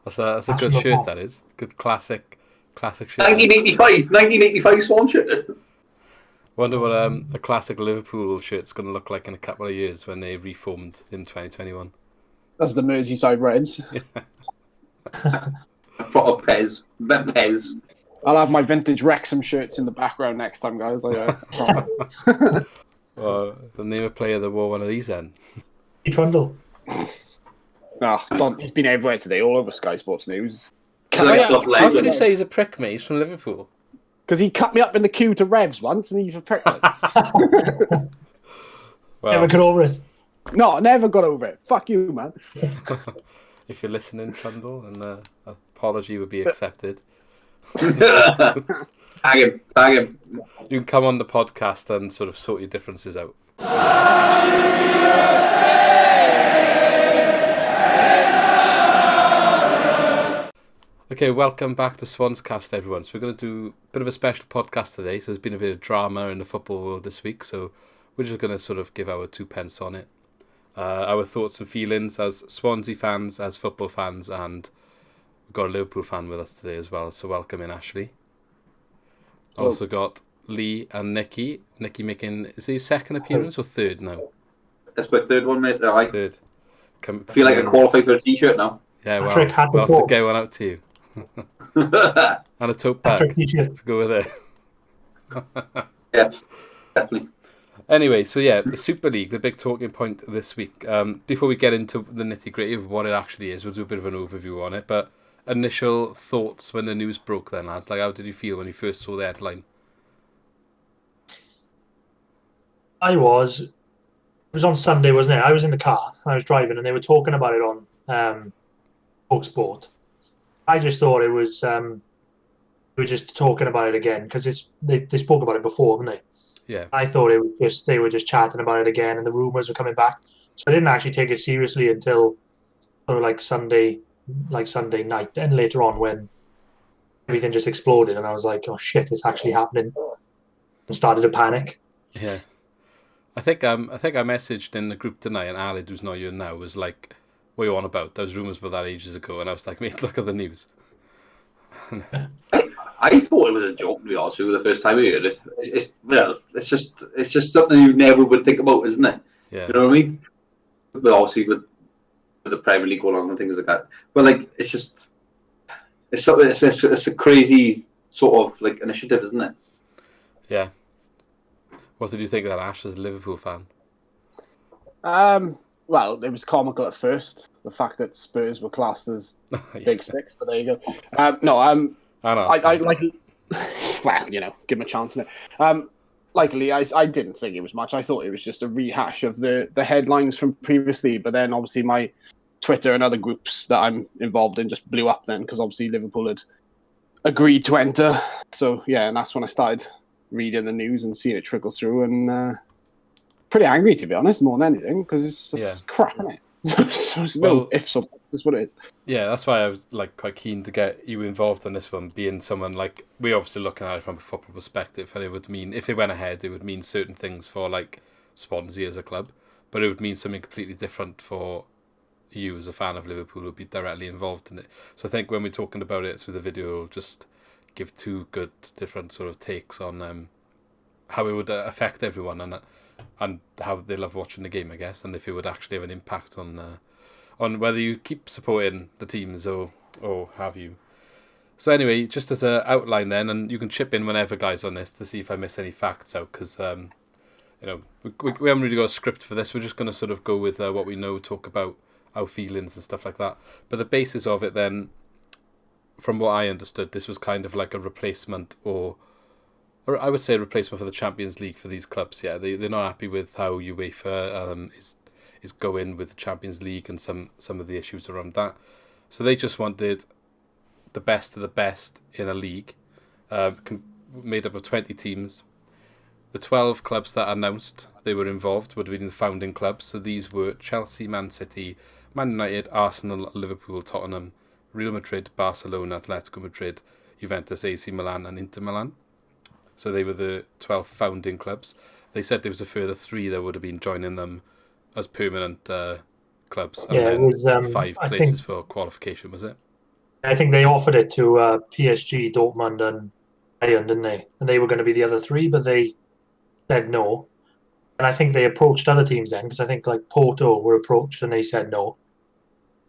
That's a good shirt, that is. Good classic shirt. 1985 Swan shirt. Wonder what a classic Liverpool shirt's going to look like in a couple of years when they reformed in 2021. That's the Merseyside Reds. A proper Pez. I'll have my vintage Wrexham shirts in the background next time, guys. Well, the name of player that wore one of these then. Trundle. He's been everywhere today, all over Sky Sports News. How can you say he's a prick, mate? He's from Liverpool. Because he cut me up in the queue to Revs once, and he's a prick. Never got over it. No, never got over it. Fuck you, man. If you're listening, Trundle, an apology would be accepted. Tag him. You can come on the podcast and sort of sort your differences out. Okay, welcome back to Swans Cast, everyone. So we're going to do a bit of a special podcast today. So there's been a bit of drama in the football world this week, so we're just going to sort of give our 2 pence on it. Our thoughts and feelings as Swansea fans, as football fans, and we've got a Liverpool fan with us today as well. So welcome in, Ashley. Also got Lee and Nicky. Nicky making, is he his second appearance or third now? That's my third one, mate. Third. I feel like I qualify for a t-shirt now. Yeah, well, we'll have to get one out to you. And a tote bag to go with it. Yes, definitely. Anyway, so yeah, the Super League, the big talking point this week. Before we get into the nitty-gritty of what it actually is, we'll do a bit of an overview on it. But initial thoughts when the news broke then, lads? Like, how did you feel when you first saw the headline? It was on Sunday, wasn't it? I was in the car, I was driving, and they were talking about it on Talk Sport. I just thought it was we were just talking about it again because they spoke about it before, haven't they? Yeah. I thought they were just chatting about it again, and the rumours were coming back. So I didn't actually take it seriously until sort of like Sunday night, and later on when everything just exploded, and I was like, "Oh shit, it's actually happening!" and started to panic. Yeah, I think I messaged in the group tonight, and Ali, who's not here now, was like, "What are you on about? There was rumours about that ages ago," and I was like, "Mate, look at the news." I thought it was a joke, to be honest with you, the first time I heard it. It's just something you never would think about, isn't it? Yeah. You know what I mean? But obviously with the Premier League going on and things like that. But like, it's a crazy sort of like initiative, isn't it? Yeah. What did you think of that, Ash, as a Liverpool fan? Well, it was comical at first, the fact that Spurs were classed as big six, but there you go. I like, well, you know, give him a chance. Likely, I didn't think it was much. I thought it was just a rehash of the headlines from previously, but then obviously my Twitter and other groups that I'm involved in just blew up then, because obviously Liverpool had agreed to enter. So, yeah, and that's when I started reading the news and seeing it trickle through, and pretty angry, to be honest, more than anything, because it's just crap, isn't it? So it's no ifs or buts, that's what it is. Yeah, that's why I was like quite keen to get you involved on this one, being someone like, we're obviously looking at it from a football perspective, and it would mean, if it went ahead, it would mean certain things for like Swansea as a club, but it would mean something completely different for you as a fan of Liverpool who would be directly involved in it. So I think when we're talking about it through the video, we'll just give two good different sort of takes on how it would affect everyone and how they love watching the game, I guess, and if it would actually have an impact on whether you keep supporting the teams or have you. So anyway, just as an outline then, and you can chip in whenever, guys, on this to see if I miss any facts out, because we haven't really got a script for this. We're just going to sort of go with what we know, talk about our feelings and stuff like that. But the basis of it then, from what I understood, this was kind of like a replacement or I would say a replacement for the Champions League for these clubs. Yeah, they're not happy with how UEFA is going with the Champions League and some of the issues around that. So they just wanted the best of the best in a league, made up of 20 teams. The 12 clubs that announced they were involved would have been the founding clubs. So these were Chelsea, Man City, Man United, Arsenal, Liverpool, Tottenham, Real Madrid, Barcelona, Atletico Madrid, Juventus, AC Milan and Inter Milan. So they were the 12 founding clubs. They said there was a further 3 that would have been joining them as permanent clubs. And yeah, then it was 5 places for qualification, was it? I think they offered it to PSG, Dortmund, and Bayern, didn't they? And they were going to be the other three, but they said no. And I think they approached other teams then, because I think like Porto were approached and they said no.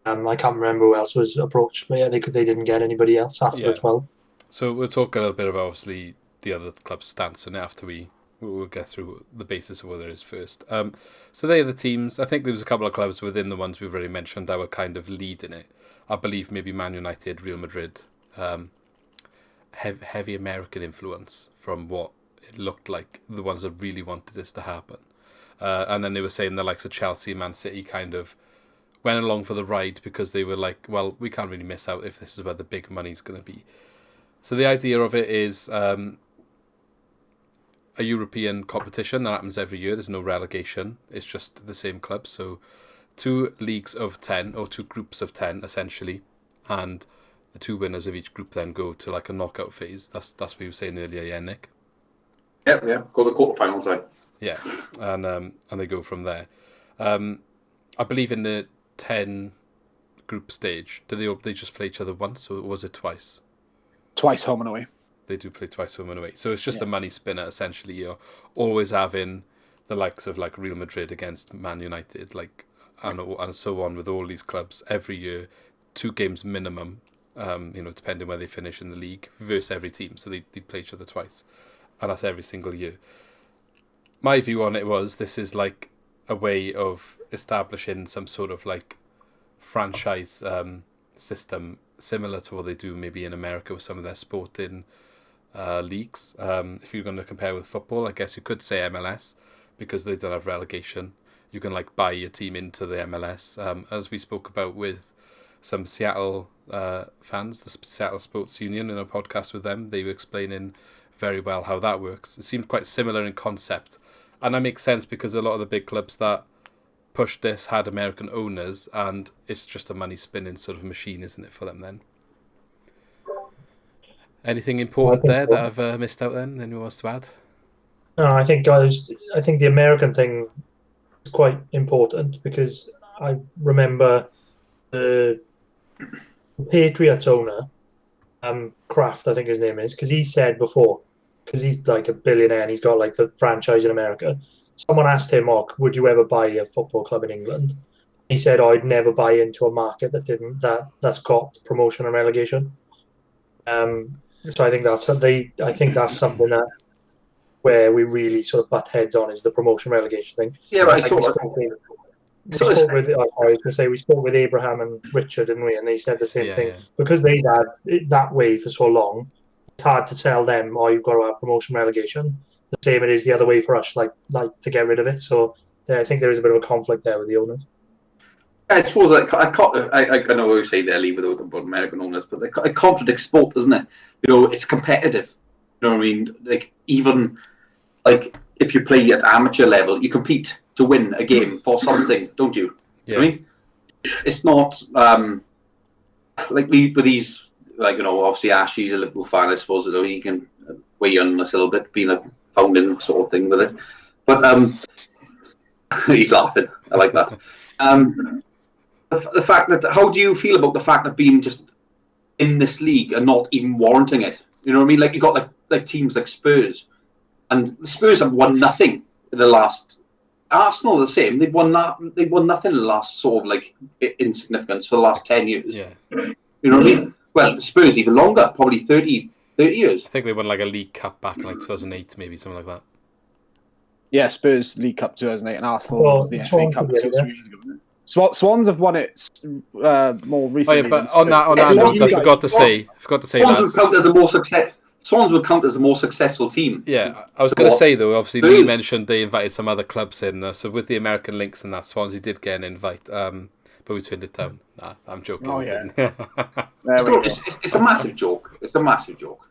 I can't remember who else was approached, but yeah, they didn't get anybody else after the 12. So we'll talk a little bit about obviously the other club's stance, and after we'll get through the basis of what there is first. So they are the teams. I think there was a couple of clubs within the ones we've already mentioned that were kind of leading it. I believe maybe Man United, Real Madrid, heavy American influence from what it looked like, the ones that really wanted this to happen. And then they were saying the likes of Chelsea, Man City kind of went along for the ride because they were like, well, we can't really miss out if this is where the big money's going to be. So the idea of it is a European competition that happens every year. There's no relegation. It's just the same clubs. So 2 leagues of 10, or 2 groups of 10, essentially. And the 2 winners of each group then go to like a knockout phase. That's what you were saying earlier, yeah, Nick? Yeah. Go to the quarterfinals, right? Yeah, and they go from there. I believe in the 10 group stage, do they just play each other once, or was it twice? Twice home and away. They do play twice home and away. So it's just a money spinner, essentially. You're always having the likes of like Real Madrid against Man United, like and so on with all these clubs every year, 2 games minimum, depending where they finish in the league, versus every team. So they play each other twice, and that's every single year. My view on it was this is like a way of establishing some sort of like franchise system similar to what they do maybe in America with some of their sporting leagues. If you're going to compare with football, I guess you could say MLS because they don't have relegation. You can like buy your team into the MLS. As we spoke about with some Seattle fans, the Seattle Sports Union, in a podcast with them, they were explaining very well how that works. It seemed quite similar in concept. And that makes sense because a lot of the big clubs that pushed this had American owners, and it's just a money spinning sort of machine, isn't it, for them then? Anything important there that I've missed out then? Anyone wants to add? No, I think, guys, the American thing is quite important because I remember the Patriots owner, Kraft, I think his name is, because he said before, because he's like a billionaire and he's got like the franchise in America. Someone asked him, would you ever buy a football club in England? He said, I'd never buy into a market that's got promotion and relegation. So I think that's something that where we really sort of butt heads on is the promotion relegation thing. Yeah, right. We spoke with Abraham and Richard, didn't we? And they said the same thing. Yeah. Because they'd had it that way for so long, it's hard to tell them, you've got to have promotion relegation. The same it is the other way for us, like to get rid of it. So I think there is a bit of a conflict there with the owners. I suppose I know we say they're leaving about American owners, but it contradicts sport, doesn't it? It's competitive. You know what I mean? Like even like if you play at amateur level, you compete to win a game for something, don't you? Yeah. I mean, it's not like with these, obviously Ashley's a Liverpool fan, I suppose. He can weigh on us a little bit, being a founding sort of thing with it. But he's laughing. I like that. The fact that, how do you feel about the fact of being just in this league and not even warranting it? You know what I mean? Like you got like teams like Spurs, and the Spurs have won nothing in the last. Arsenal are the same. They've won nothing in the last sort of like insignificance for the last 10 years. Yeah. You know what I mean? Well, the Spurs even longer, probably 30 years. I think they won like a League Cup back in like 2008, maybe something like that. Yeah, Spurs League Cup 2008 and Arsenal was the FA Cup 2 or 3 years ago. Swans have won it more recently. Oh yeah, but on that note, I forgot to say Swans would count as a more successful team. Yeah, I was going to say though, obviously Lee mentioned they invited some other clubs in, so with the American links and that, Swansea did get an invite, but we turned it down. Nah, I'm joking. Oh yeah. It's a massive joke. It's a massive joke.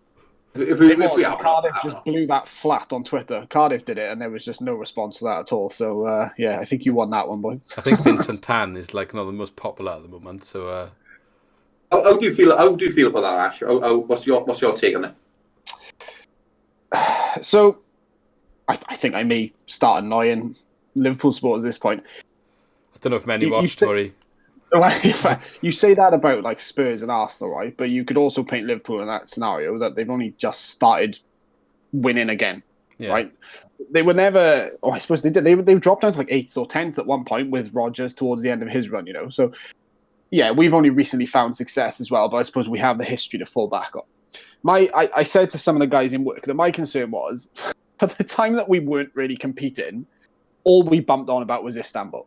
Cardiff just blew that flat on Twitter. Cardiff did it, and there was just no response to that at all. So I think you won that one, boys. I think Vincent Tan is like not the most popular at the moment. So how do you feel? How do you feel about that, Ash? What's your take on it? So, I think I may start annoying Liverpool supporters at this point. I don't know if many watched, Tory. You say that about like Spurs and Arsenal, right? But you could also paint Liverpool in that scenario that they've only just started winning again, right? They were never. Oh, I suppose they did. They dropped down to like 8th or 10th at one point with Rodgers towards the end of his run, So yeah, we've only recently found success as well. But I suppose we have the history to fall back on. I said to some of the guys in work that my concern was for the time that we weren't really competing, all we bumped on about was Istanbul,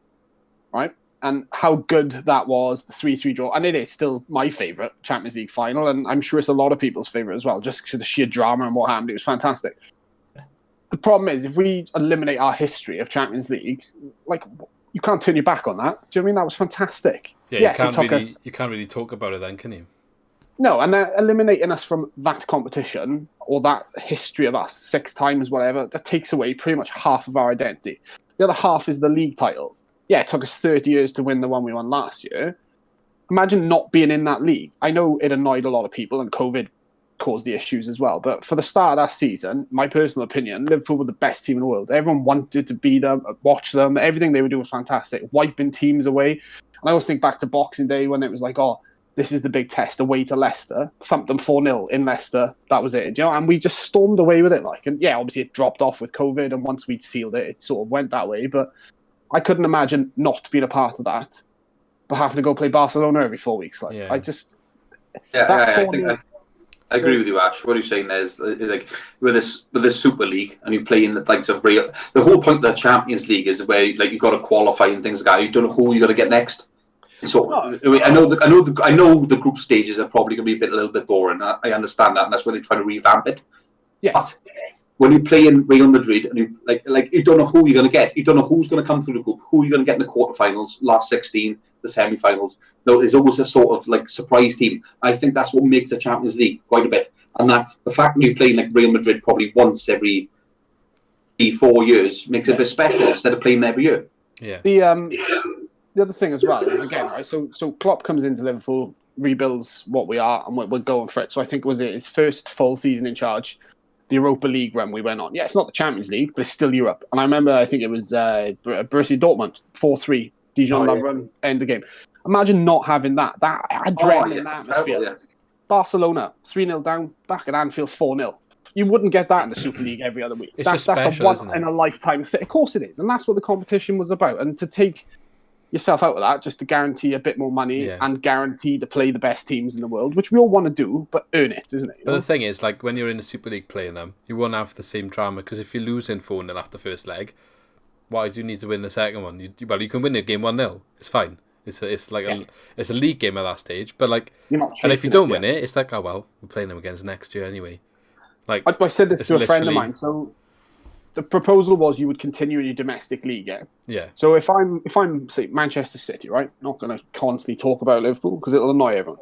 right? And how good that was, the 3-3 draw. And it is still my favourite Champions League final, and I'm sure it's a lot of people's favourite as well, just because of the sheer drama and what happened. It was fantastic. The problem is, if we eliminate our history of Champions League, like, you can't turn your back on that. Do you know what I mean? That was fantastic. Yeah, yes, you can't really talk about it then, can you? No, and eliminating us from that competition, or that history of us 6 times, whatever, that takes away pretty much half of our identity. The other half is the league titles. Yeah, it took us 30 years to win the one we won last year. Imagine not being in that league. I know it annoyed a lot of people, and COVID caused the issues as well. But for the start of that season, my personal opinion, Liverpool were the best team in the world. Everyone wanted to be them, watch them. Everything they were doing was fantastic, wiping teams away. And I always think back to Boxing Day when it was like, oh, this is the big test, away to Leicester. Thumped them 4-0 in Leicester. That was it. And we just stormed away with it. And yeah, obviously it dropped off with COVID, and once we'd sealed it, it sort of went that way. But I couldn't imagine not being a part of that, but having to go play Barcelona every 4 weeks. I agree with you, Ash. What you're saying is like with this Super League, and you play in the likes of Real. The whole point of the Champions League is where like you got to qualify and things like that. You don't know who you're going to get next. So I know the group stages are probably going to be a little bit boring. I understand that, and that's why they try to revamp it. Yes. But when you play in Real Madrid and you like you don't know who you're going to get. You don't know who's going to come through the group, who you're going to get in the quarterfinals, last 16, the semi-finals. No, there's always a sort of like surprise team. I think that's what makes the Champions League quite a bit, and that's the fact that you play like Real Madrid probably once every 3-4 years makes it a bit special instead of playing every year. Yeah. The other thing as well is, again, right, so Klopp comes into Liverpool, rebuilds what we are, and we're going for it. So I think it was his first full season in charge, the Europa League run we went on. Yeah, it's not the Champions League, but it's still Europe. And I remember, I think it was Borussia Dortmund, 4-3, Dijon Love run, end of game. Imagine not having that adrenaline atmosphere. Yeah. Barcelona, 3-0 down, back at Anfield, 4-0. You wouldn't get that in the Super League every other week. That's a once-in-a-lifetime thing. Of course it is, and that's what the competition was about. And to take yourself out of that just to guarantee a bit more money and guarantee to play the best teams in the world, which we all want to do, but earn it, isn't it? But the thing is, like, when you're in the Super League playing them, you won't have the same drama, because if you're losing 4-0 after the first leg, why do you need to win the second one? You can win a game 1-0. It's fine. It's a league game at that stage, but like, and if you don't win it, it's like, oh well, we're playing them against next year anyway. Like, I said this to a friend of mine. So the proposal was you would continue in your domestic league, yeah. So if I'm say Manchester City, right? Not going to constantly talk about Liverpool because it'll annoy everyone.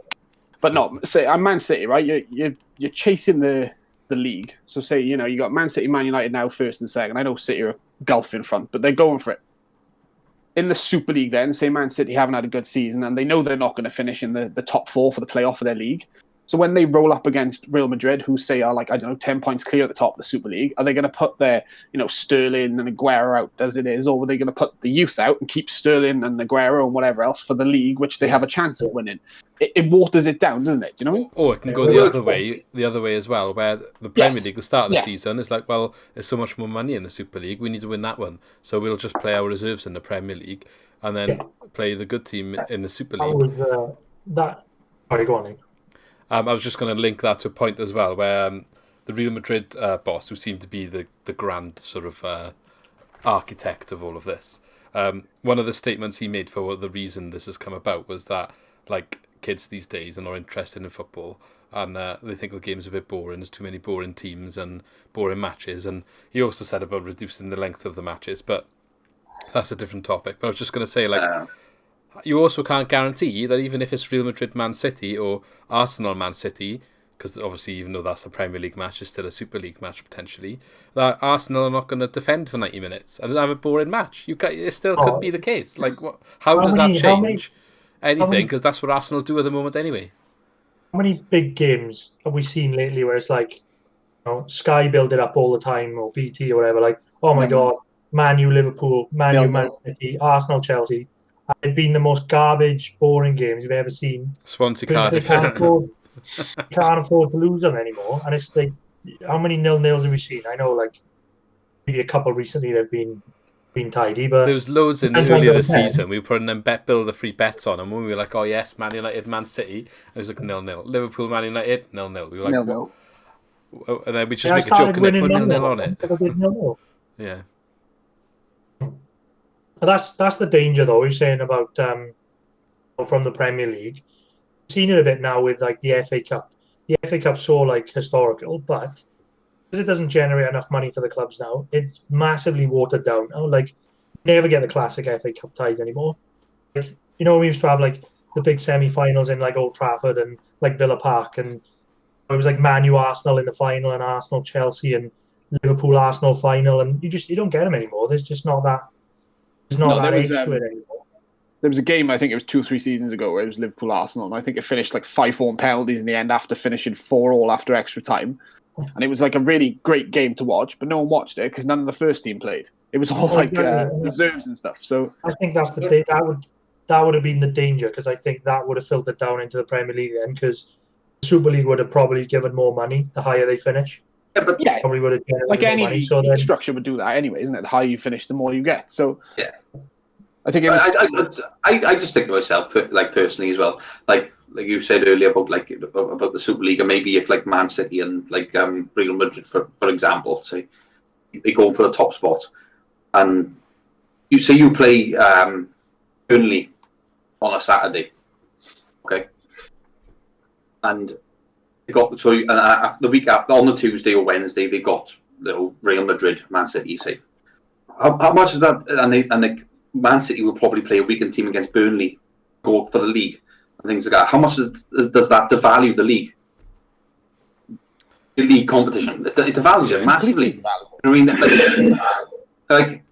But no, say I'm Man City, right? You're chasing the league. So say you got Man City, Man United now first and second. I know City are a gulf in front, but they're going for it. In the Super League, then say Man City haven't had a good season and they know they're not going to finish in the top 4 for the playoff of their league. So when they roll up against Real Madrid, who say are like, 10 points clear at the top of the Super League, are they going to put their, Sterling and Aguero out as it is, or are they going to put the youth out and keep Sterling and Aguero and whatever else for the league, which they have a chance of winning? It waters it down, doesn't it? Do you know what I mean? Or it can go the other way as well, where the Premier League, the start of the season, is like, well, there's so much more money in the Super League, we need to win that one. So we'll just play our reserves in the Premier League and then play the good team in the Super League. Sorry, go on, Nick. I was just going to link that to a point as well, where the Real Madrid boss, who seemed to be the grand sort of architect of all of this, one of the statements he made for the reason this has come about was that, like, kids these days are not interested in football, and they think the game's a bit boring. There's too many boring teams and boring matches. And he also said about reducing the length of the matches, but that's a different topic. But I was just going to say, like, you also can't guarantee that even if it's Real Madrid Man City or Arsenal Man City, because obviously even though that's a Premier League match, it's still a Super League match potentially, that Arsenal are not going to defend for 90 minutes and have a boring match. It still could be the case. Like, how does that change anything? Because that's what Arsenal do at the moment anyway. How many big games have we seen lately where it's like, Sky build it up all the time, or BT or whatever, like, oh my God, Man U Liverpool, Man U Man City, Arsenal Chelsea. And they've been the most garbage, boring games you've ever seen. Swansea Because they Cardiff. can't afford to lose them anymore. And it's like, how many 0-0s have we seen? I know, like, maybe a couple recently they've been tidy, but there was loads in earlier this season. We were putting them builder free bets on, and we were like, oh yes, Man United, Man City. And it was like 0-0. Liverpool, Man United, 0-0. We were like, 0-0. And then we just make a joke and they put 0-0 on it. Yeah. But that's the danger, though. You're saying about from the Premier League. I've seen it a bit now with like the FA Cup. The FA Cup's so like historical, but because it doesn't generate enough money for the clubs now, it's massively watered down now. Like, you never get the classic FA Cup ties anymore. Like, you know, we used to have like the big semi-finals in like Old Trafford and like Villa Park, and it was like Man U Arsenal in the final, and Arsenal Chelsea, and Liverpool Arsenal final, and you don't get them anymore. There's just not that. There's not that edge to it anymore. There was a game, I think it was 2 or 3 seasons ago, where it was Liverpool Arsenal, and I think it finished like 5-4 on penalties in the end after finishing 4-4 after extra time. And it was like a really great game to watch, but no one watched it because none of the first team played. It was all reserves and stuff. So I think that's that would have been the danger, because I think that would have filtered down into the Premier League then, because the Super League would have probably given more money the higher they finish. Yeah, probably would have generated like more any money. So then, structure would do that anyway, isn't it? The higher you finish, the more you get. So yeah, I think it was. I just think to myself, like personally as well, like you said earlier about the Super League, and maybe if like Man City and like Real Madrid, for example, say they go for the top spot, and you say you play Burnley on a Saturday, okay, and they got the week after on the Tuesday or Wednesday they got Real Madrid, Man City. Say how much is that? And Man City will probably play a weekend team against Burnley, go for the league and things like that. How much does that devalue the league? The league competition, it devalues it massively. I mean, like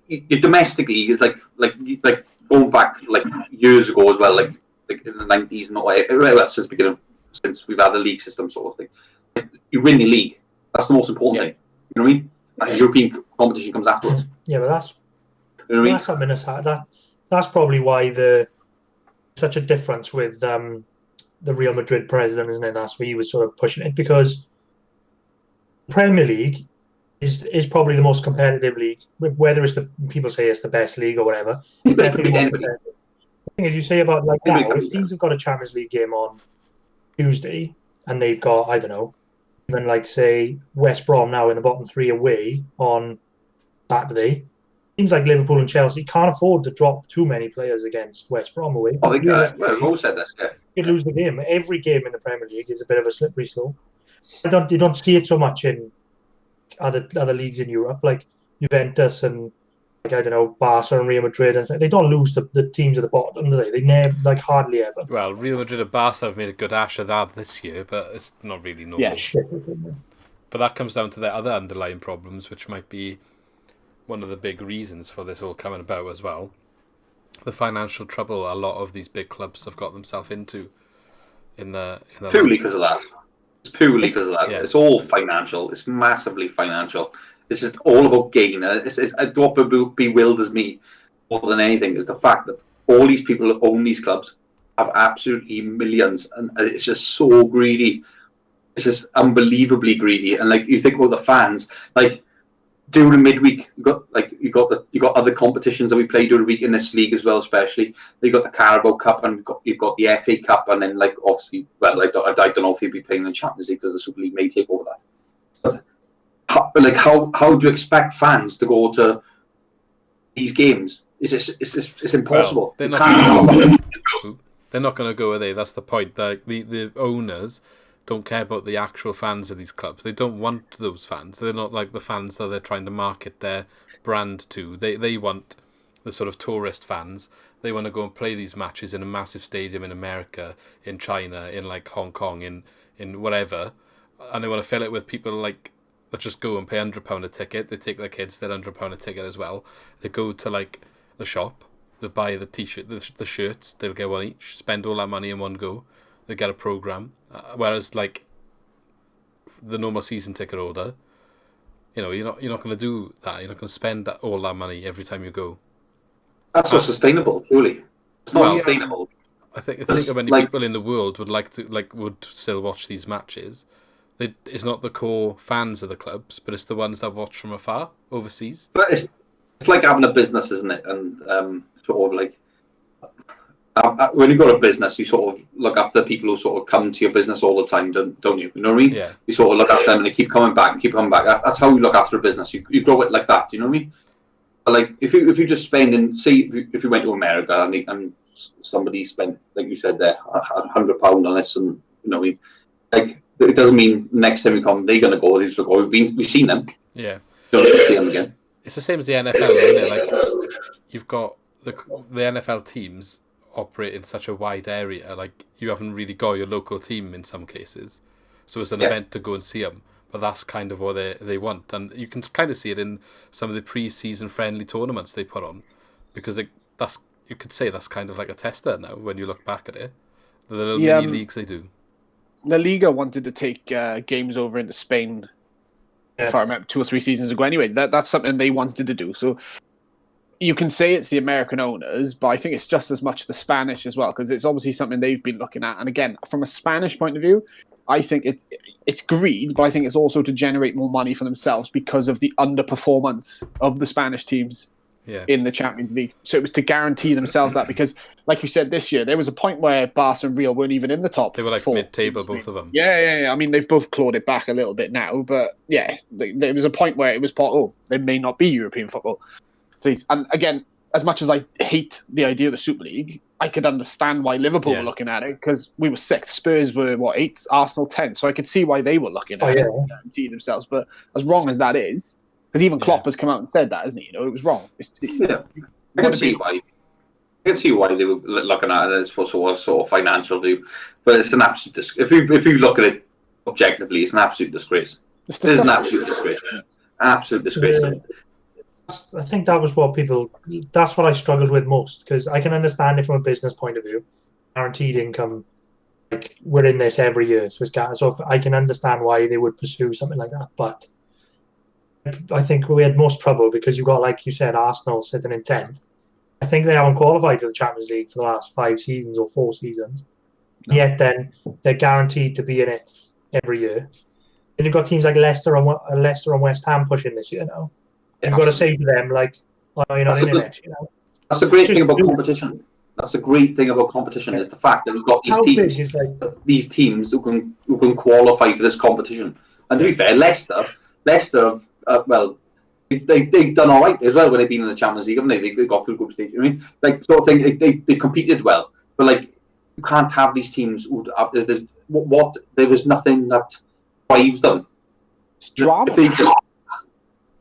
your domestic league is like going back like years ago as well, like in the 90s and all that. Well, since we've had the league system sort of thing. Like, you win the league. That's the most important thing. You know what I mean? And European competition comes afterwards. Yeah, but that's. You know what I mean? That's something that's probably why such a difference with the Real Madrid president, isn't it? That's why he was sort of pushing it, because Premier League is probably the most competitive league. Whether it's people say it's the best league or whatever, it's definitely more competitive. The thing is, you say about like now, if teams have got a Champions League game on Tuesday and they've got, I don't know, even like say West Brom now in the bottom 3 away on Saturday. Teams like Liverpool and Chelsea can't afford to drop too many players against West Brom away. Oh, we've all said this. Yeah. You lose the game. Every game in the Premier League is a bit of a slippery slope. You don't see it so much in other leagues in Europe, like Juventus and like, I don't know, Barca and Real Madrid. And they don't lose the teams at the bottom, do they? They never, like, hardly ever. Well, Real Madrid and Barca have made a good ash of that this year, but it's not really normal. Yeah, but that comes down to their other underlying problems, which might be one of the big reasons for this all coming about as well. The financial trouble a lot of these big clubs have got themselves into in the purely because of that. It's purely because of that. Yeah. It's all financial. It's massively financial. It's just all about gain. What bewilders me more than anything is the fact that all these people that own these clubs have absolutely millions, and it's just so greedy. It's just unbelievably greedy. And like you think about the fans, like during midweek, you got other competitions that we play during the week in this league as well. Especially you got the Carabao Cup and you've got the FA Cup, and then like obviously, well, I don't know if you'll be playing in the Champions League because the Super League may take over that. But how do you expect fans to go to these games? It's impossible. Well, they're not going to go, are they? That's the point. The owners don't care about the actual fans of these clubs. They don't want those fans. They're not like the fans that they're trying to market their brand to. They want the sort of tourist fans. They want to go and play these matches in a massive stadium in America, in China, in like Hong Kong, in whatever, and they want to fill it with people like that just go and pay £100 a ticket. They take their kids their £100 a ticket as well. They go to like the shop, they buy the t-shirt, the shirts. They'll get one each. Spend all that money in one go. They get a program. Whereas like the normal season ticket holder, you're not going to do that. You're not going to spend all that money every time you go. That's not sustainable, surely. It's not sustainable. I think how many people in the world would still watch these matches. It's not the core fans of the clubs, but it's the ones that watch from afar overseas. But it's like having a business, isn't it? And sort of like when you've got a business, you sort of look after the people who sort of come to your business all the time, don't you? You know what I mean? Yeah. You sort of look after them and they keep coming back and keep coming back. That's how you look after a business. You grow it like that. You know what I mean? But like if you just spend and say if you went to America and somebody spent, like you said there, £100 on this, and you know, like it doesn't mean next time we come they're gonna go. We've seen them. Yeah. Don't need to see them again. It's the same as the NFL, isn't it? Like you've got the NFL teams operate in such a wide area. Like you haven't really got your local team in some cases, so it's an event to go and see them. But that's kind of what they want, and you can kind of see it in some of the pre-season friendly tournaments they put on, because you could say that's kind of like a tester now when you look back at it. The little mini leagues they do. La Liga wanted to take games over into Spain, if I remember, 2 or 3 seasons ago. Anyway, that's something they wanted to do. So you can say it's the American owners, but I think it's just as much the Spanish as well, because it's obviously something they've been looking at. And again, from a Spanish point of view, I think it's greed, but I think it's also to generate more money for themselves because of the underperformance of the Spanish teams in the Champions League. So it was to guarantee themselves that, because, like you said, this year, there was a point where Barca and Real weren't even in the top. They were like 4. mid-table, both of them. Yeah. I mean, they've both clawed it back a little bit now, but yeah, there was a point where it was they may not be European football. And again, as much as I hate the idea of the Super League, I could understand why Liverpool were looking at it, because we were 6th. Spurs were, 8th? Arsenal 10th. So I could see why they were looking at it to guarantee themselves. But as wrong as that is, because even Klopp has come out and said that, hasn't he? You know, it was wrong. I can see why. I can see why they were looking at it as for sort of financial view, but it's an absolute disgrace. If you look at it objectively, it's an absolute disgrace. It's an absolute disgrace. Absolute disgrace. Yeah. I think that was that's what I struggled with most, because I can understand it from a business point of view. Guaranteed income, like we're in this every year, so I can understand why they would pursue something like that. But I think we had most trouble because you got, like you said, Arsenal sitting in 10th. I think they haven't qualified for the Champions League for the last 5 seasons or 4 seasons. No. Yet then they're guaranteed to be in it every year. And you've got teams like Leicester and West Ham pushing this year now. You've got to say to them, like, you're not in it next year. That's the great thing about competition. That's the great thing about competition is the fact that we've got these teams who can qualify for this competition. And to be fair, Leicester have they've done all right as well when they've been in the Champions League, haven't they? They got through group stage. I mean, like sort of thing. They competed well, but like you can't have these teams who there was nothing that drives them. It's drama.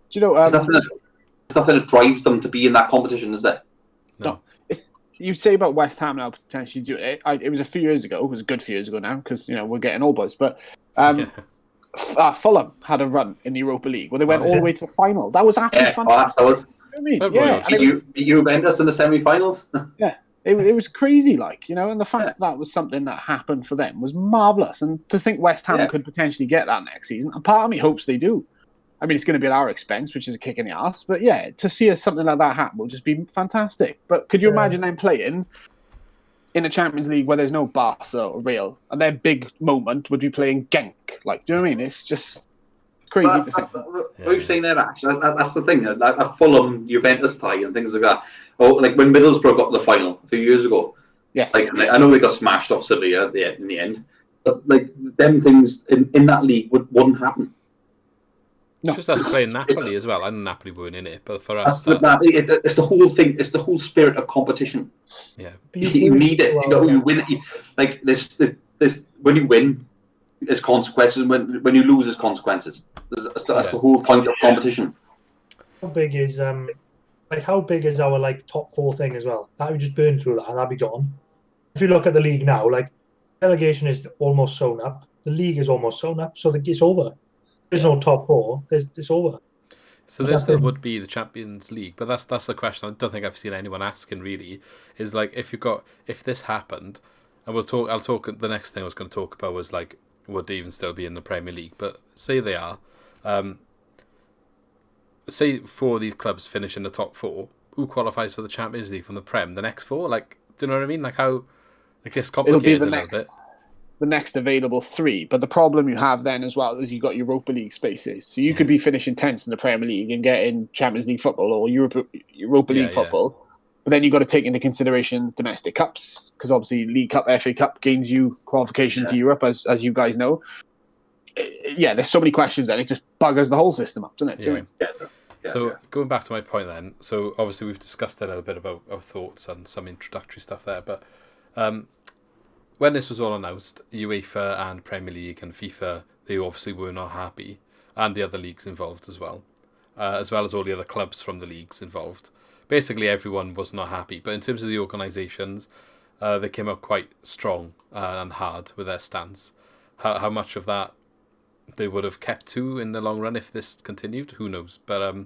Do you know, there's nothing that drives them to be in that competition, is there? No. You say about West Ham now potentially do it. It was a few years ago. It was a good few years ago now because we're getting old boys. But Fulham had a run in the Europa League where they went all the way to the final. That was absolutely fantastic. That was. I mean, beat Juventus in the semi-finals. Yeah, it was crazy, and the fact that was something that happened for them was marvellous. And to think West Ham could potentially get that next season, and part of me hopes they do. I mean, it's going to be at our expense, which is a kick in the arse. But yeah, to see something like that happen will just be fantastic. But could you imagine them playing in a Champions League where there's no Barca or Real, and their big moment would be playing Genk? Like, do you know what I mean? It's just crazy to think. What are you saying there, actually? That's the thing. That Fulham Juventus tie and things like that. Oh, like when Middlesbrough got to the final a few years ago. Yes. Like, I know they got smashed off Sevilla in the end, but like them things in that league wouldn't happen. No. Just us playing Napoli as well. I know Napoli weren't in it, but for us, it's the whole thing. It's the whole spirit of competition. Yeah, you need it. You win it. Like this, when you win, there's consequences. When you lose, there's consequences. That's the whole point of competition. How big is our top 4 thing as well? That would just burn through that, and that'd be gone. If you look at the league now, like relegation is almost sewn up. The league is almost sewn up, so it's over. There's no top 4. It's over. So there still would be the Champions League, but that's a question I don't think I've seen anyone asking really. Is like if this happened, and I'll talk. The next thing I was going to talk about was like would they even still be in the Premier League? But say they are, say 4 of these clubs finish in the top 4, who qualifies for the Champions League from the Prem, the next 4? Like, do you know what I mean? Like how it gets complicated a little bit. The next available 3, but the problem you have then as well is you got Europa League spaces. So you could be finishing 10th in the Premier League and getting Champions League football or Europa League football, but then you've got to take into consideration domestic cups, because obviously League Cup, FA Cup gains you qualification to Europe, as you guys know. Yeah, there's so many questions then, it just buggers the whole system up, doesn't it? So going back to my point then, so obviously we've discussed a little bit about our thoughts and some introductory stuff there, but when this was all announced, UEFA and Premier League and FIFA, they obviously were not happy, and the other leagues involved as well as all the other clubs from the leagues involved. Basically, everyone was not happy. But in terms of the organisations, they came out quite strong and hard with their stance. How much of that they would have kept to in the long run if this continued, who knows? But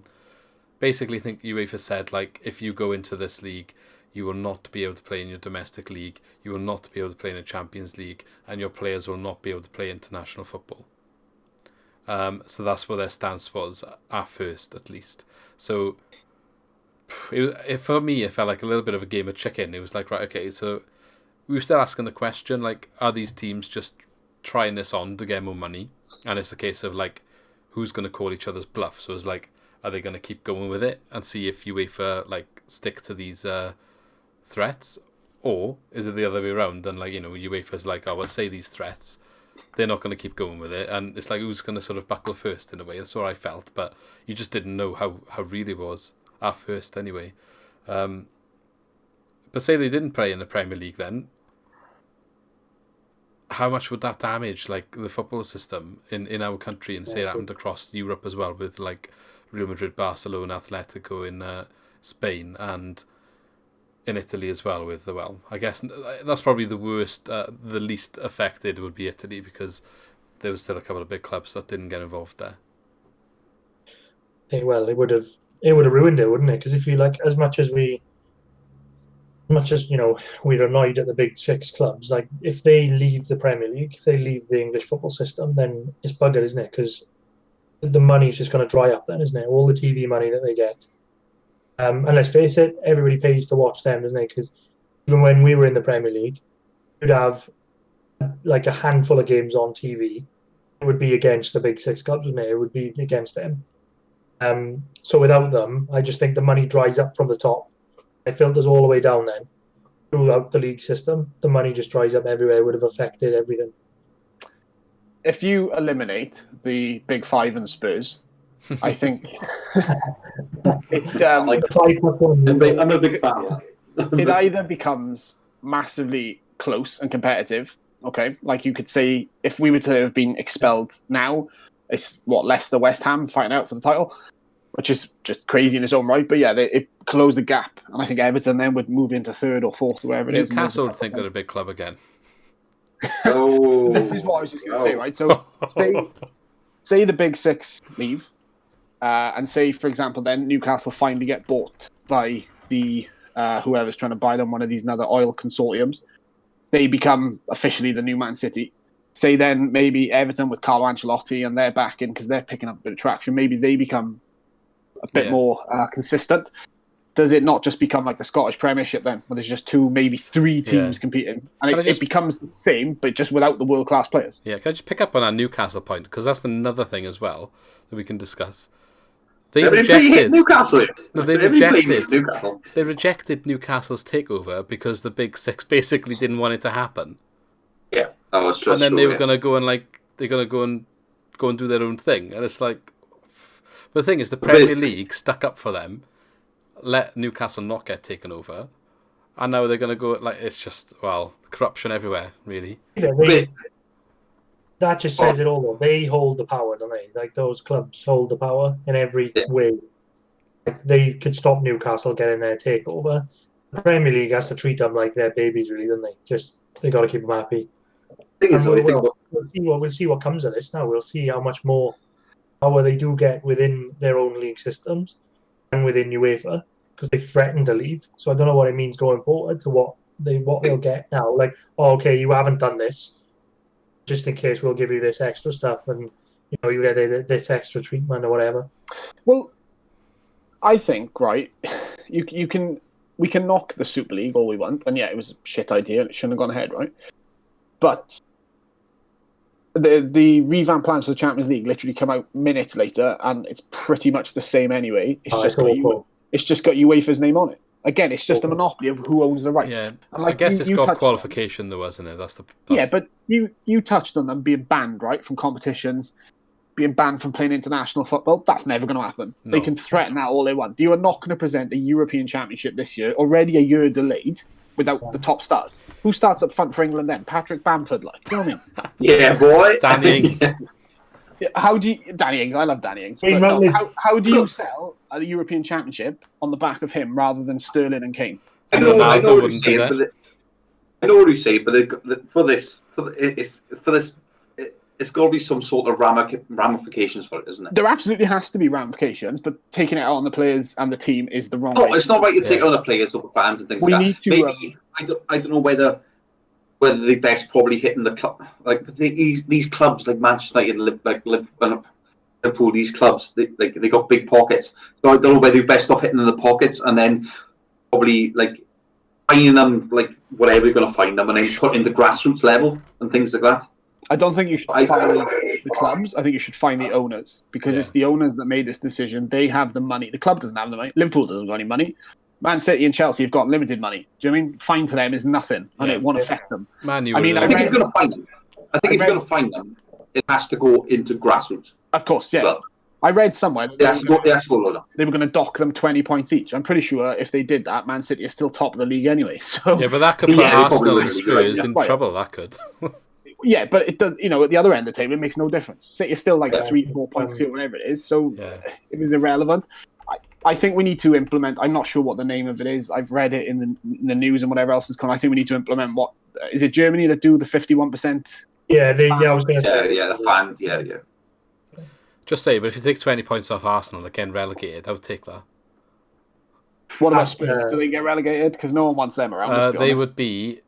basically, I think UEFA said, like, if you go into this league, you will not be able to play in your domestic league, you will not be able to play in a Champions League, and your players will not be able to play international football. So that's what their stance was at first, at least. So for me, it felt like a little bit of a game of chicken. It was like, right, okay, so we were still asking the question, like, are these teams just trying this on to get more money? And it's a case of, like, who's going to call each other's bluff? So it's like, are they going to keep going with it and see if UEFA, like, stick to these threats, or is it the other way around? And, like, you know, UEFA's like, oh, well, say these threats, they're not going to keep going with it, and it's like, who's going to sort of buckle first in a way? That's what I felt, but you just didn't know how real it was at first anyway. But say they didn't play in the Premier League then, how much would that damage, like, the football system in our country, and say it happened across Europe as well, with, like, Real Madrid, Barcelona, Atletico in Spain, and in Italy as well with I guess that's probably the worst, the least affected would be Italy, because there was still a couple of big clubs that didn't get involved there. Well, it would have ruined it, wouldn't it? Because if you, like, as much as you know, we're annoyed at the big 6 clubs, like, if they leave the Premier League, if they leave the English football system, then it's buggered, isn't it? Because the money's just going to dry up then, isn't it? All the TV money that they get. And let's face it, everybody pays to watch them, doesn't it? Because even when we were in the Premier League, you'd have, like, a handful of games on TV. It would be against the big 6 clubs, wouldn't it? It would be against them. So without them, I just think the money dries up from the top. It filters all the way down then throughout the league system. The money just dries up everywhere. It would have affected everything. If you eliminate the big 5 and Spurs, I think like I'm a big fan. It either becomes massively close and competitive. Okay, like, you could say if we were to have been expelled now, it's Leicester, West Ham fighting out for the title, which is just crazy in its own right. But yeah, it closed the gap, and I think Everton then would move into 3rd or 4th or wherever it is. Newcastle would think they're a big club again. Oh, this is what I was just going to say, right? So say the big 6 leave. And say, for example, then Newcastle finally get bought by the whoever's trying to buy them, one of these other oil consortiums. They become officially the new Man City. Say then maybe Everton with Carlo Ancelotti and they're back in because they're picking up a bit of traction. Maybe they become a bit more consistent. Does it not just become like the Scottish Premiership then, where there's just 2, maybe 3 teams competing? And it becomes the same, but just without the world-class players. Yeah, can I just pick up on our Newcastle point? Because that's another thing as well that we can discuss. They rejected Newcastle. No, they rejected Newcastle's takeover because the big 6 basically didn't want it to happen. Yeah, that was true. And then they were going to go and go and do their own thing, and it's like. But the thing is, the Premier League stuck up for them, let Newcastle not get taken over, and now they're going to go like it's just corruption everywhere, really. That just says it all. They hold the power, don't they? Like, those clubs hold the power in every way. Like, they could stop Newcastle getting their takeover. The Premier League has to treat them like their babies, really, don't they? They got to keep them happy. We'll see what comes of this now. We'll see how much more power they do get within their own league systems and within UEFA, because they threatened to leave. So I don't know what it means going forward to what they'll get now. Like, okay, you haven't done this. Just in case, we'll give you this extra stuff, and you get this extra treatment or whatever. Well, I think, right, we can knock the Super League all we want, and yeah, it was a shit idea and it shouldn't have gone ahead, right? But the revamp plans for the Champions League literally come out minutes later, and it's pretty much the same anyway. It's just got UEFA's name on it. Again, it's just a monopoly of who owns the rights. Yeah, I guess it's got qualification though, wasn't it? Yeah, but you touched on them being banned, right, from competitions, being banned from playing international football. That's never going to happen. No. They can threaten that all they want. You are not going to present a European Championship this year, already a year delayed, without the top stars. Who starts up front for England then? Patrick Bamford, like. You know what I mean? Yeah, boy. Danny Ings. How do you... Danny Ings, I love Danny Ings. But no, how do you sell a European Championship on the back of him rather than Sterling and Kane? I know what you say, but it's got to be some sort of ramifications for it, isn't it? There absolutely has to be ramifications, but taking it out on the players and the team is the wrong way. No, it's not right to take it on the players or the fans and things like that. Maybe, I don't know whether they best probably hitting the club, like these clubs like Manchester United, like Liverpool, these clubs they got big pockets. So I don't know whether you best off hitting in the pockets and then probably like finding them like whatever you're going to find them and then put into grassroots level and things like that. I don't think you should find the clubs. I think you should find the owners, because it's the owners that made this decision. They have the money. The club doesn't have the money. Liverpool doesn't have any money. Man City and Chelsea have got limited money. Do you know what I mean? Fine to them is nothing, and it won't affect them. I think if you're going to find them, it has to go into grassroots. Of course, yeah. Well, I read somewhere they were going to dock them 20 points each. I'm pretty sure if they did that, Man City is still top of the league anyway. So yeah, but that could put Arsenal and Spurs in trouble. That could. Yeah, but it does. At the other end of the table, it makes no difference. City is still like 3-4 points clear, whatever it is. So it was irrelevant. I think we need to implement. I'm not sure what the name of it is. I've read it in the news and whatever else has come. I think we need to implement what is it? Germany that do the 51%. Yeah, I was going to say. Yeah, the fans. Yeah. Just say, but if you take 20 points off Arsenal, again relegated, I would take that. What about Spurs? Do they get relegated? Because no one wants them around. They would be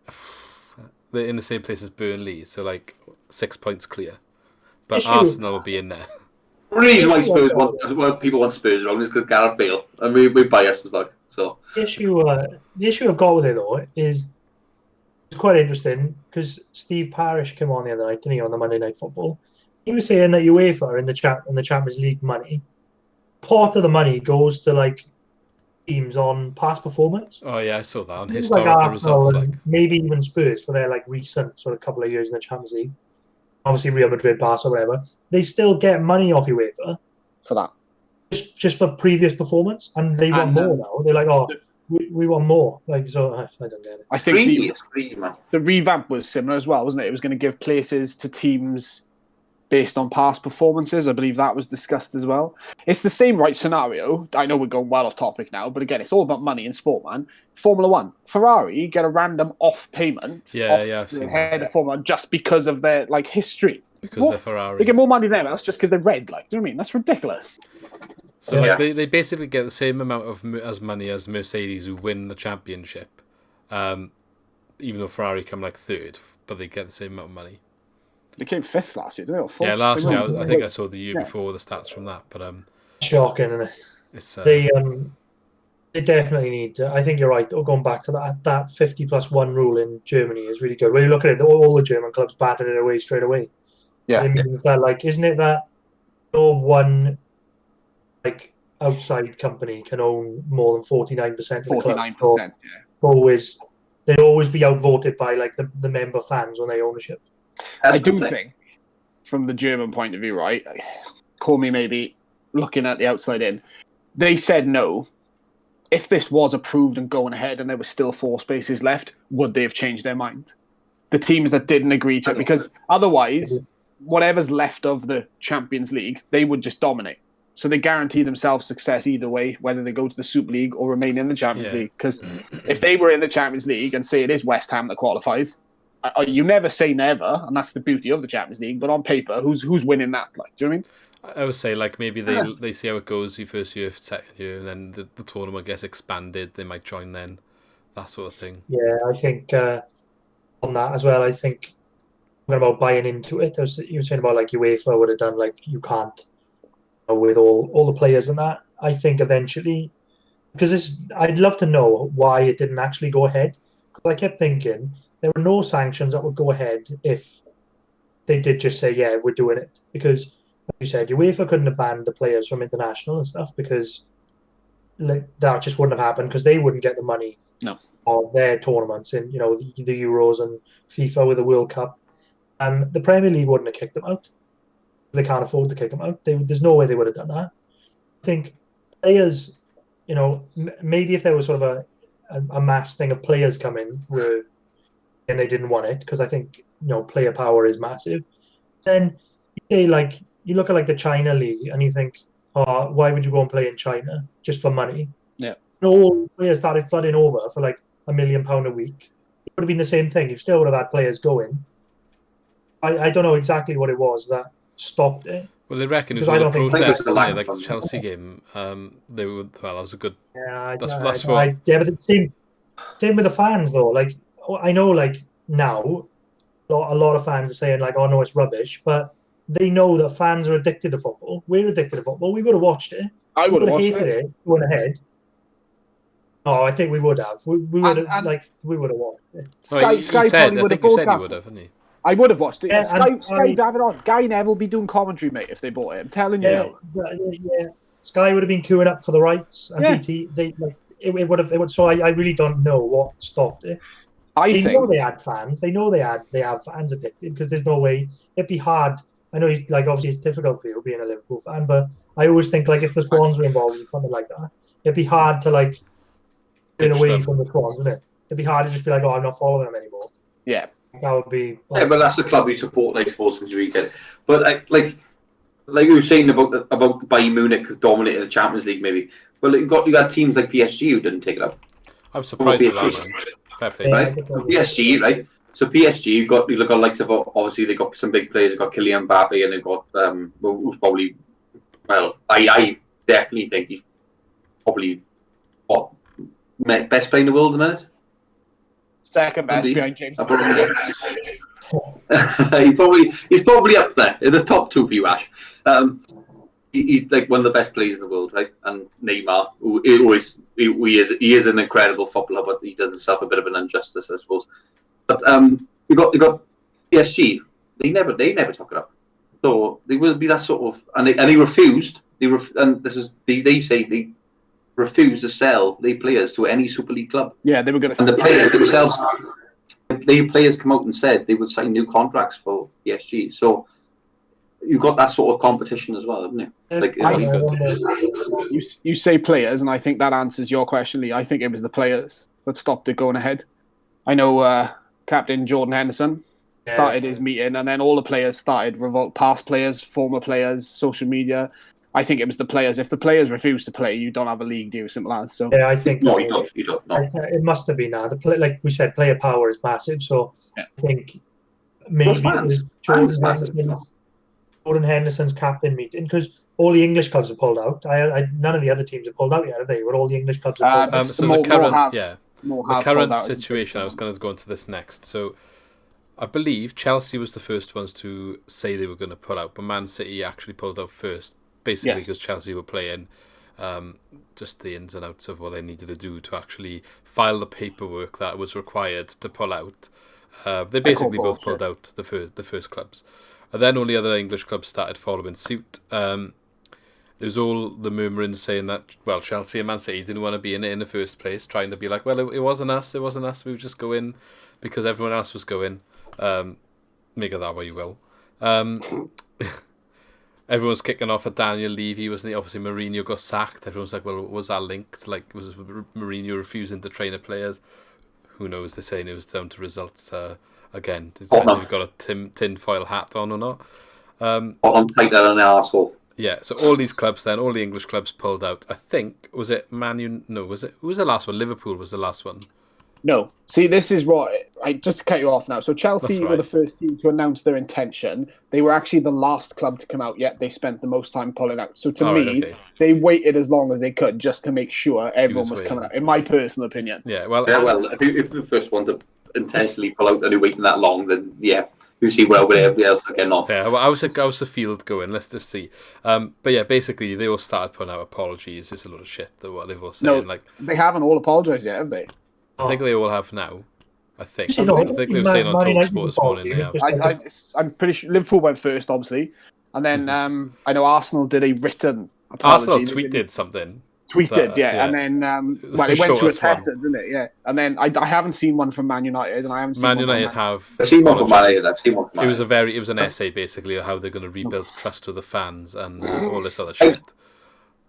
in the same place as Burnley, so like 6 points clear. But Arsenal will be in there. The reason why people want Spurs wrong is because Gareth Bale, and we biased as well. So the issue I've got with it though is it's quite interesting because Steve Parish came on the other night, didn't he, on the Monday Night Football? He was saying that UEFA in the Champions League money, part of the money goes to like teams on past performance. Oh yeah, I saw that on historical results, like maybe even Spurs for their like recent sort of couple of years in the Champions League. Obviously, Real Madrid, Barca, whatever. They still get money off UEFA for that, just for previous performance, and they want more now. They're like, we want more. Like, so I don't get it. I think the revamp was similar as well, wasn't it? It was going to give places to teams based on past performances. I believe that was discussed as well. It's the same right scenario. I know we're going well off topic now, but again, it's all about money in sport, man. Formula One. Ferrari get a random off payment off the head of Formula One just because of their like history. Because they're Ferrari. They get more money than anyone else just because they're red. Like, do you know what I mean? That's ridiculous. So like they basically get the same amount of money as Mercedes, who win the championship, even though Ferrari come like third, but they get the same amount of money. They came fifth last year, didn't they? Or fourth? Yeah, last year. I think I saw the year before the stats from that. But shocking, isn't it? It's they definitely need to, I think you're right. Going back to that 50+1 rule in Germany is really good. When you look at it, all the German clubs batted it away straight away. Yeah. Isn't it that no one like outside company can own more than 49% of the club? 49%, They'd always be outvoted by like the member fans on their ownership. I do think, from the German point of view, right, call me maybe looking at the outside in, they said no. If this was approved and going ahead and there were still 4 spaces left, would they have changed their mind? The teams that didn't agree to it, because otherwise, whatever's left of the Champions League, they would just dominate. So they guarantee themselves success either way, whether they go to the Super League or remain in the Champions League. Because if they were in the Champions League and say it is West Ham that qualifies, you never say never, and that's the beauty of the Champions League. But on paper, who's winning that? Like, do you know what I mean? I would say like maybe they see how it goes the first year, second year, and then the tournament gets expanded. They might join then, that sort of thing. Yeah, I think on that as well. I think about buying into it. You were saying about like UEFA would have done like you can't with all the players and that. I think eventually because I'd love to know why it didn't actually go ahead. Because I kept thinking there were no sanctions that would go ahead if they did just say, yeah, we're doing it. Because, like you said, UEFA couldn't have banned the players from international and stuff because that just wouldn't have happened because they wouldn't get the money of their tournaments in, the Euros and FIFA with the World Cup. And the Premier League wouldn't have kicked them out. They can't afford to kick them out. There's no way they would have done that. I think players, maybe if there was sort of a mass thing of players coming and they didn't want it, because I think, player power is massive. Then you look at the China League and you think, why would you go and play in China just for money? Yeah. All players started flooding over for $1 million a week. It would have been the same thing. You still would have had players going. I don't know exactly what it was that stopped it. Well, they reckon it was all the protests, like the Chelsea game. They were that was a good. Yeah, that's what. Yeah, but same with the fans though. I know, now, a lot of fans are saying oh no, it's rubbish, but they know that fans are addicted to football. We're addicted to football. We would have watched it. I would have watched it. Going ahead. Oh, I think we would have. We would have watched it. Sky probably would have broadcast it. Hadn't he? I would have watched it. Yeah, Sky would have it on. Guy Neville be doing commentary, mate, if they bought it. I'm telling you. Yeah. Sky would have been queuing up for the rights. And BT, it would have. So I really don't know what stopped it. They know they had fans. They know they have fans addicted because there's no way. It'd be hard. I know obviously it's difficult for you being a Liverpool fan, but I always think if the Swans were involved in something like that, it'd be hard to get away from the Swans, wouldn't it? It'd be hard to just be oh, I'm not following them anymore. Yeah. That would be. Yeah, but that's the club you support, I suppose, since you get it. But like you were saying about Bayern Munich dominating the Champions League, maybe. Well, you got teams like PSG who didn't take it up. I'm surprised at that. Fair play. Right? PSG, right? So PSG, you look at likes of, obviously they got some big players. They've got Kylian Mbappe, and they've got who's probably, well, I definitely think he's probably best player in the world at the minute. Second best behind James. He's probably up there in the top two for you, Ash. He's one of the best players in the world, right? And Neymar, he is an incredible footballer, but he does himself a bit of an injustice, I suppose. But you got PSG. They never took it up, so they will be that sort of, and they refused. They say they refused to sell their players to any Super League club. Yeah, they were going to. And the players themselves, the players come out and said they would sign new contracts for PSG. So you got that sort of competition as well, haven't you? You say players, and I think that answers your question, Lee. I think it was the players that stopped it going ahead. I know Captain Jordan Henderson started his meeting, and then all the players started revolt. Past players, former players, social media. I think it was the players. If the players refuse to play, you don't have a league, do you? Simple as. So yeah, I think no, you don't. No. It must have been now. Like we said, player power is massive. So I think maybe it was Jordan Henderson's captain meeting because all the English clubs have pulled out. None of the other teams have pulled out yet, have they? But all the English clubs have pulled out. So the current situation. I was going to go into this next. So I believe Chelsea was the first ones to say they were going to pull out, but Man City actually pulled out first. Basically, because Chelsea were playing just the ins and outs of what they needed to do to actually file the paperwork that was required to pull out. They basically both pulled out the first clubs. And then all the other English clubs started following suit. There was all the murmuring saying that, well, Chelsea and Man City didn't want to be in it in the first place, trying to be like, well, it wasn't us, we would just go in because everyone else was going. Make it that way you will. Everyone's kicking off at Daniel Levy, wasn't he? Obviously, Mourinho got sacked. Everyone's like, well, was that linked? Was Mourinho refusing to train the players? Who knows? They're saying it was down to results again. You've got a tinfoil hat on or not. I'm tighter than an arsehole. Yeah, so all these clubs then, all the English clubs pulled out. I think, was it Man U? No, was it? Who was the last one? Liverpool was the last one. No. See, this is what just to cut you off now. So Chelsea were the first team to announce their intention. They were actually the last club to come out, yet they spent the most time pulling out. So to me, they waited as long as they could just to make sure everyone was coming out, in my personal opinion. Yeah, well, if the first one to intentionally pull out and they're waiting that long, then yeah, You see where everybody else is getting on. Yeah, well, how's the field going? Let's just see. But yeah, basically they all started putting out apologies. It's a lot of shit that what they've all saying. No, they haven't all apologised yet, have they? I think they all have now. I think they No, were saying on TalkSport this morning they have. I'm pretty sure Liverpool went first, obviously, and then I know Arsenal did a written apology. Arsenal tweeted something. Yeah, and then it went through a test, didn't it? Yeah, and then I haven't seen one from Man United, and I haven't seen Man United have. I've seen one from Man United. I've seen one from Man United. It was an essay basically of how they're going to rebuild trust with the fans and all this other shit.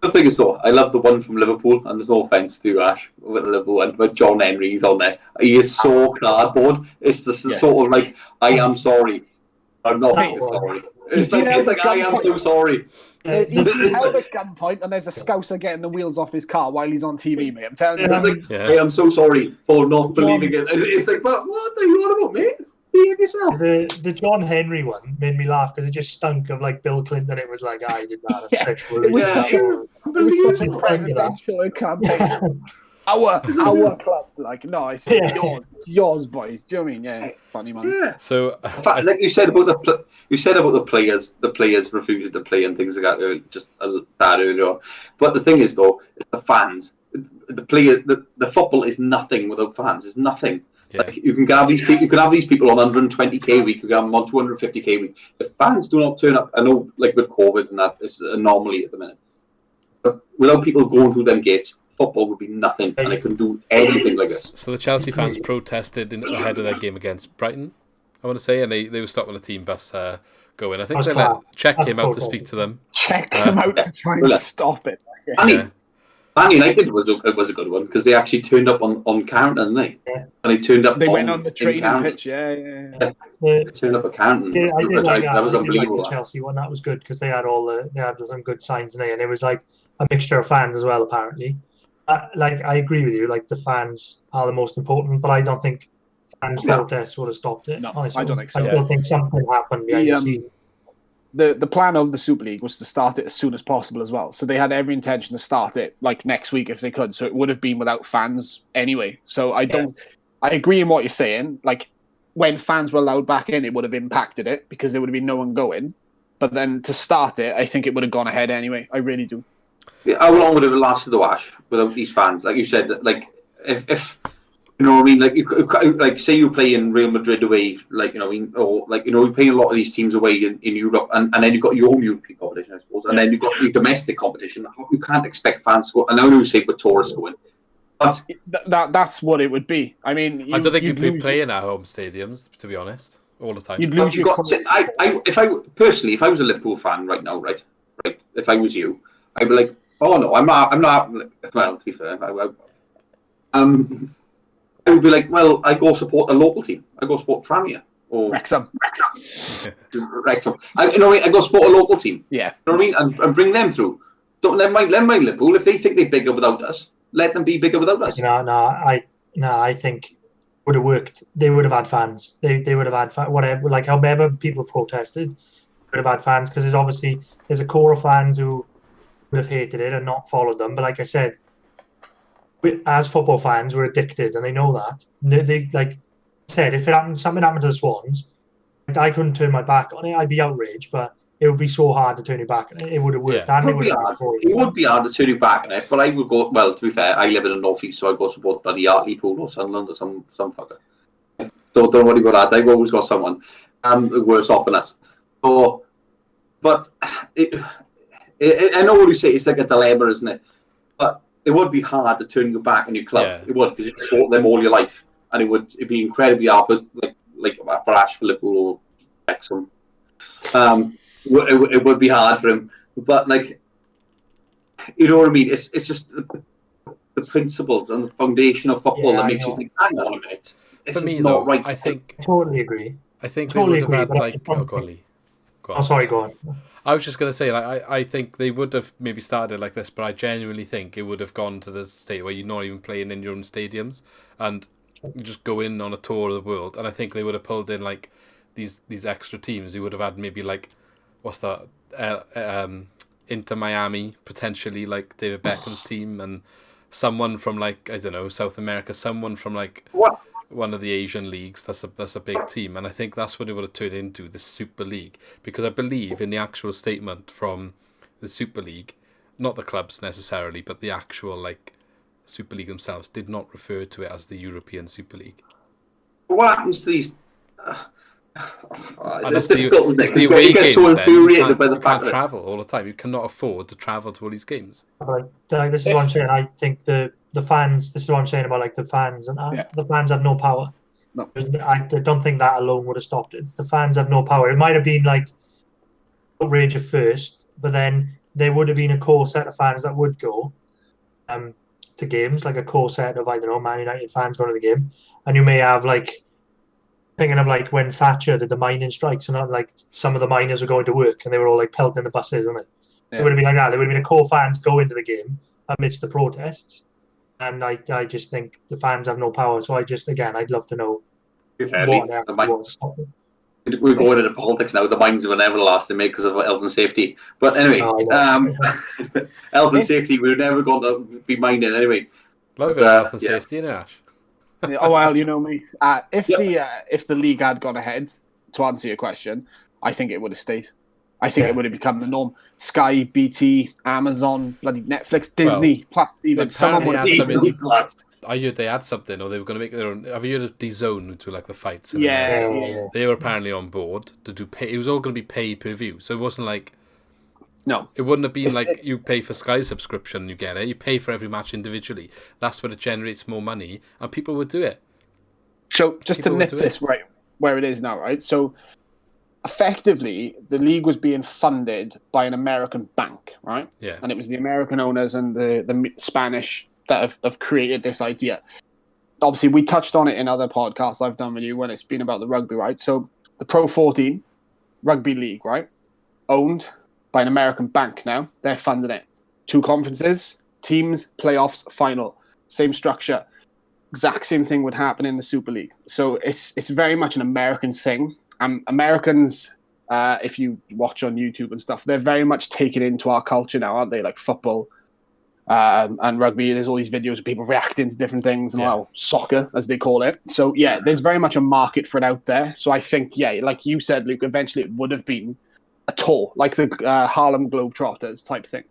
The thing is, though, I love the one from Liverpool, and there's no offence to Ash with the Liverpool one, but John Henry's on there. He is so cardboard. It's the sort of like, I am sorry. I'm not sorry. It's like I am so sorry. He's held at gunpoint, and there's a Scouser getting the wheels off his car while he's on TV, mate. I'm telling you. I am so sorry for not believing it. It's like, what are you on about, mate? Behave yourself. The John Henry one made me laugh because it just stunk of like Bill Clinton. It was like, I did that. It was such a presidential campaign. Our club, like, no, it's yours, boys. Do you know what I mean? Yeah, funny man. Yeah. So, in fact, like you said about the players refusing to play and things like that, just that earlier on. But the thing is, though, it's the fans. The football is nothing without fans. It's nothing. Yeah. Like you can have these people. You can have these people on 120k a week. You can have them on 250k a week. If fans do not turn up, I know, like with COVID and that, it's an anomaly at the minute. But without people going through them gates, football would be nothing, and they couldn't do anything like this. So the Chelsea fans protested ahead of their game against Brighton, I want to say, and they were stopping the team bus going. I think they let Czech came out to speak to them. Czech came out to try and stop it. Man United was a good one because they actually turned up on Carrington, didn't they? Yeah. And they turned up. They went on the training pitch. Yeah. They turned up at Carrington. That was unbelievable. Like the Chelsea one, that was good because they had some good signs in there, and it was like a mixture of fans as well, apparently. I agree with you. Like the fans are the most important, but I don't think fans protests would have stopped it. No, honestly. I don't think so. I still think something happened behind the scenes. The plan of the Super League was to start it as soon as possible as well. So they had every intention to start it like next week if they could. So it would have been without fans anyway. So I agree in what you're saying. Like when fans were allowed back in, it would have impacted it because there would have been no one going. But then to start it, I think it would have gone ahead anyway. I really do. Yeah, how long would it have lasted the Ash without these fans? Like you said, like if you know what I mean, like say you play in Real Madrid away, like you know, or like you're playing a lot of these teams away in Europe, and then you've got your own European competition, I suppose, and then you've got your domestic competition. You can't expect fans to go. And I know you say with tourists going, but that's what it would be. I mean, I don't think you'd be playing at home stadiums, to be honest, all the time. You'd lose your. If I was a Liverpool fan right now, right, if I was you, I'd be like, oh no, I'm not. Well, to be fair, I would be like, well, I go support the local team. I go support Tranmere or Wrexham. I go support a local team. Yeah. You know what I mean? And bring them through. Don't let my Liverpool. If they think they're bigger without us, let them be bigger without us. I think it would have worked. They would have had fans. They would have had whatever. Like however people protested, would have had fans because there's a core of fans who would have hated it and not followed them. But like I said, as football fans, we're addicted, and they know that. They like said, if something happened to the Swans, I couldn't turn my back on it. I'd be outraged, but it would be so hard to turn your back on it. It would have worked. Yeah. It would be hard to turn your back on it, but I would go. Well, to be fair, I live in the northeast, so I go support bloody Hartlepool or Sunderland or some fucker. So don't worry about that. I've always got someone worse off than us. So, but I know what you say. It's like a dilemma, isn't it? But it would be hard to turn your back on your club. Yeah. It would, because you support them all your life, and it'd be incredibly hard for for Ash, for Liverpool, or Wrexham. It would be hard for him, but like, you know what I mean. It's just the principles and the foundation of football that makes you think, hang on a minute, this is not right. I totally agree. I think they would have had like. Oh, go on. Oh, sorry, go on. I was just going to say, like, I think they would have maybe started like this, but I genuinely think it would have gone to the state where you're not even playing in your own stadiums and you just go in on a tour of the world. And I think they would have pulled in like these extra teams. You would have had maybe like, what's that? Inter Miami, potentially like David Beckham's team, and someone from like, I don't know, South America, someone from like one of the Asian leagues that's a big team, and I think that's what it would have turned into, the Super League, because I believe in the actual statement from the Super League, not the clubs necessarily, but the actual like Super League themselves did not refer to it as the European Super League. What happens to these? It's the away games. So infuriated by the fact that you can't travel all the time. You cannot afford to travel to all these games. This is what I'm saying. I think the fans. This is what I'm saying about like the fans, and the fans have no power. No. I don't think that alone would have stopped it. The fans have no power. It might have been like outrage at first, but then there would have been a core set of fans that would go to games, like a core set of, I don't know, Man United fans going to the game, and you may have like. Thinking of like when Thatcher did the mining strikes, and like some of the miners were going to work and they were all like pelting the buses, wasn't it? Yeah. It would have been like that. There would have been a core fans go into the game amidst the protests, and I just think the fans have no power. So I'd love to know what to stop it. We're going into politics now. The mines were never lasting, mate, because of health and safety. But anyway, health and safety, we're never going to be mining anyway. Love health and safety, in Ash. Oh well, you know me. If the league had gone ahead, to answer your question, I think it would have stayed. I think it would have become the norm. Sky, BT, Amazon, bloody Netflix, Disney, plus even someone would have. I heard they had something, or they were going to make their own. Have you heard of DAZN, which were like the fights? Yeah. They were apparently on board to do pay. It was all going to be pay per view, so it wasn't like. No, it wouldn't have been like you pay for Sky subscription, you get it. You pay for every match individually. That's what it generates more money, and people would do it. So just to nip this right where it is now, right? So effectively, the league was being funded by an American bank, right? Yeah. And it was the American owners and the Spanish that have created this idea. Obviously, we touched on it in other podcasts I've done with you when it's been about the rugby, right? So the Pro 14 rugby league, right? Owned by an American bank now. They're funding it. 2 conferences, teams, playoffs, final. Same structure. Exact same thing would happen in the Super League. So it's very much an American thing. Americans, if you watch on YouTube and stuff, they're very much taken into our culture now, aren't they? Like football and rugby. There's all these videos of people reacting to different things and soccer, as they call it. So, yeah, there's very much a market for it out there. So I think, like you said, Luke, eventually it would have been a tour, like the Harlem Globetrotters type thing.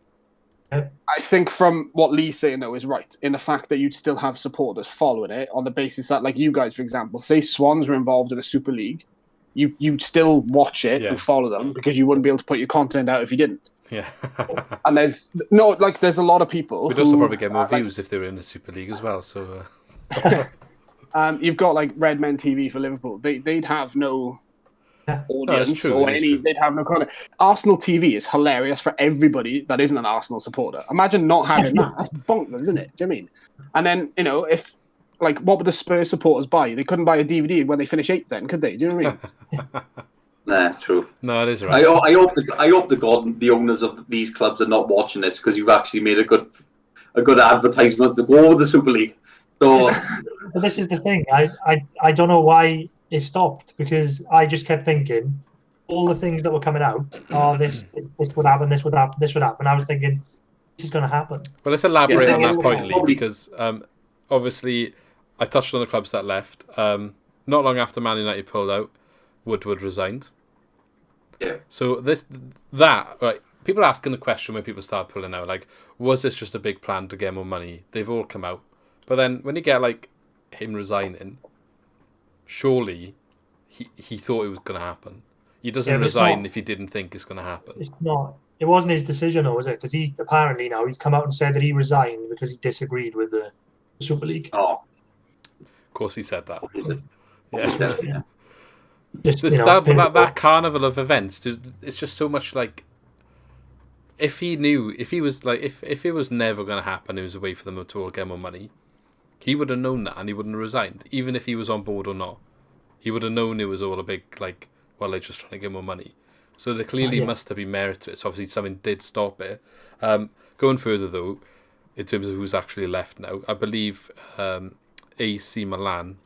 I think from what Lee's saying, though, is right, in the fact that you'd still have supporters following it on the basis that, like you guys, for example, say Swans were involved in a Super League, you'd still watch it and follow them because you wouldn't be able to put your content out if you didn't. Yeah. And there's a lot of people We'd also probably get more views if they were in the Super League as well, so... you've got, like, Red Men TV for Liverpool. They'd have no... audience or any, they'd have no content. Arsenal TV is hilarious for everybody that isn't an Arsenal supporter. Imagine not having that. That's bonkers, isn't it? Do you know what I mean? And then, if like, what would the Spurs supporters buy? They couldn't buy a DVD when they finish 8th, then, could they? Do you know what I mean? Nah, true. No, it is right. I hope to God the owners of these clubs are not watching this, because you've actually made a good advertisement to go with the Super League. So this is the thing. I don't know why it stopped, because I just kept thinking all the things that were coming out. Oh, this would happen. This would happen. This would happen. I was thinking this is going to happen. Well, let's elaborate on that point, Lee, because obviously I touched on the clubs that left. Not long after Man United pulled out, Woodward resigned. Yeah. So right. People are asking the question when people start pulling out, like, was this just a big plan to get more money? They've all come out, but then when you get like him resigning, surely he thought it was going to happen. He doesn't resign if he didn't think it's going to happen. It's not. It wasn't his decision, though, was it? Because he apparently now he's come out and said that he resigned because he disagreed with the Super League. Oh, of course he said that. Yeah. That carnival of events, it's just so much like. If he knew, if he was like, if it was never going to happen, it was a way for them to all get more money, he would have known that and he wouldn't have resigned, even if he was on board or not. He would have known it was all a big, like, well, they're just trying to get more money. So there clearly must have been merit to it. So obviously something did stop it. Going further, though, in terms of who's actually left now, I believe Inter Milan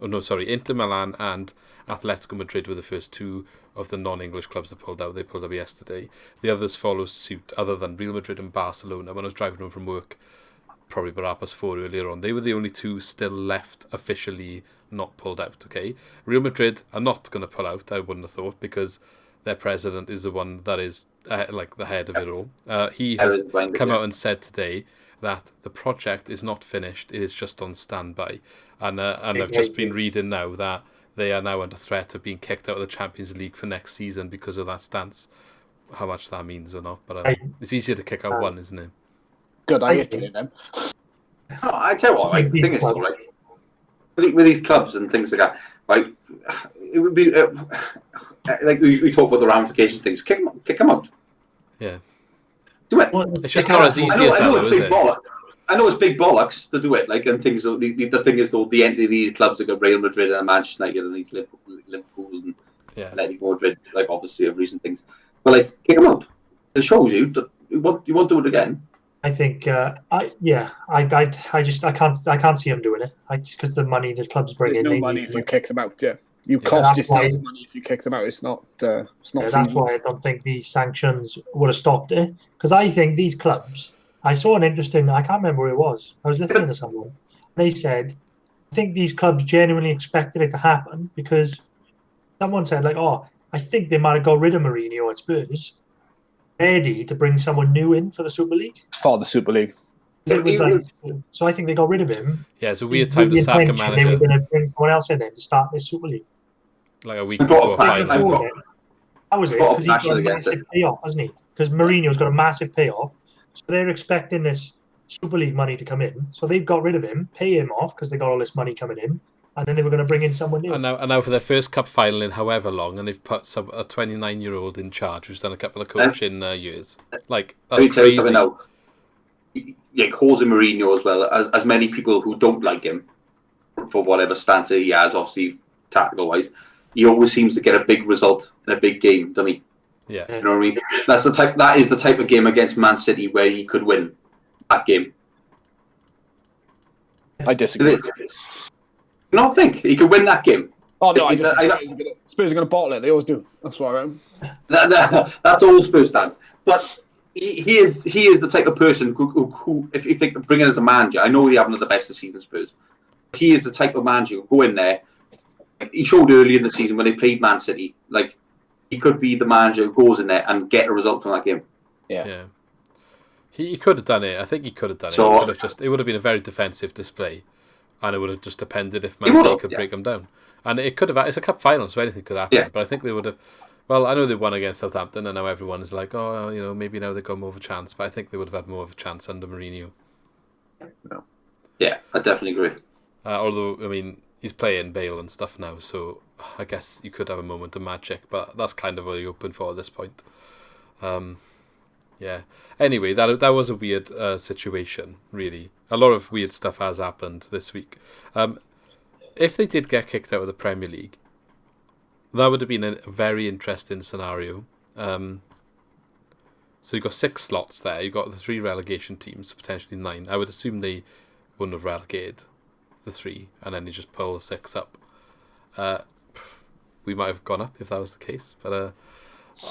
and Atletico Madrid were the first 2 of the non-English clubs that pulled out. They pulled out yesterday. The others follow suit, other than Real Madrid and Barcelona. When I was driving home from work probably Barabbas 4 earlier on. They were the only two still left officially not pulled out, okay? Real Madrid are not going to pull out, I wouldn't have thought, because their president is the one that is like the head of it all. He has come out and said today that the project is not finished, it is just on standby. And I've just been reading now that they are now under threat of being kicked out of the Champions League for next season because of that stance. How much that means or not, but it's easier to kick out one, isn't it? Good idea, then. I tell you what, right, the thing is, though, right, with these clubs and things like that, right, it would be like we talk about the ramifications things. Kick them out. Yeah. Do it. It's just not as easy as that, though, is it? I know it's big bollocks to do it, like, and things. The thing is, though, the entry of these clubs like Real Madrid and Manchester United and these Liverpool and Atletico Madrid, like, obviously of recent things, but like, kick them out. It shows you that you won't do it again. I think, I can't see him doing it. Just because the money the clubs bring in. There's no money if you kick them out. Yeah, you cost yourself money if you kick them out. It's not. It's not. That's why I don't think these sanctions would have stopped it. Because I think these clubs. I saw an interesting. I can't remember who it was. I was listening to someone. They said, I think these clubs genuinely expected it to happen because someone said, like, oh, I think they might have got rid of Mourinho at Spurs, ready to bring someone new in for the Super League. For the Super League. It was like, so I think they got rid of him. Yeah, it's a weird time to sack a manager. They were going to bring someone else in then to start this Super League. Like a week before final. That was it, because he's got a massive payoff, hasn't he? Because Mourinho's got a massive payoff. So they're expecting this Super League money to come in. So they've got rid of him, pay him off because they got all this money coming in. And then they were going to bring in someone new. And now for their first cup final in however long, and they've put a 29-year-old in charge who's done a couple of coaching years. Like, that's crazy. Now. Yeah, Jose Mourinho as well. As many people who don't like him for whatever stance he has, obviously tactical-wise, he always seems to get a big result in a big game, doesn't he? Yeah. You know what I mean? That is the type of game against Man City where he could win that game. I disagree. You not think he could win that game? Oh no, Spurs are going to bottle it. They always do. That's why I'm. That's all Spurs stands. But he is the type of person who if they could bring in as a manager, I know they haven't had the best of season Spurs. He is the type of manager who go in there. He showed early in the season when they played Man City, like he could be the manager who goes in there and get a result from that game. Yeah. He could have done it. I think he could have done it. It would have been a very defensive display, and it would have just depended if Man City could break them down. And it could have. It's a cup final, so anything could happen. Yeah. But I think they would have. Well, I know they won against Southampton, and now everyone is like, oh, maybe now they've got more of a chance. But I think they would have had more of a chance under Mourinho. No. Yeah, I definitely agree. Although, I mean, he's playing Bale and stuff now, so I guess you could have a moment of magic, but that's kind of what you're open for at this point. Yeah. Anyway, that was a weird situation, really. A lot of weird stuff has happened this week. If they did get kicked out of the Premier League, that would have been a very interesting scenario. So you've got 6 slots there. You've got the 3 relegation teams, potentially 9. I would assume they wouldn't have relegated the 3, and then you just pull the 6 up. We might have gone up if that was the case, but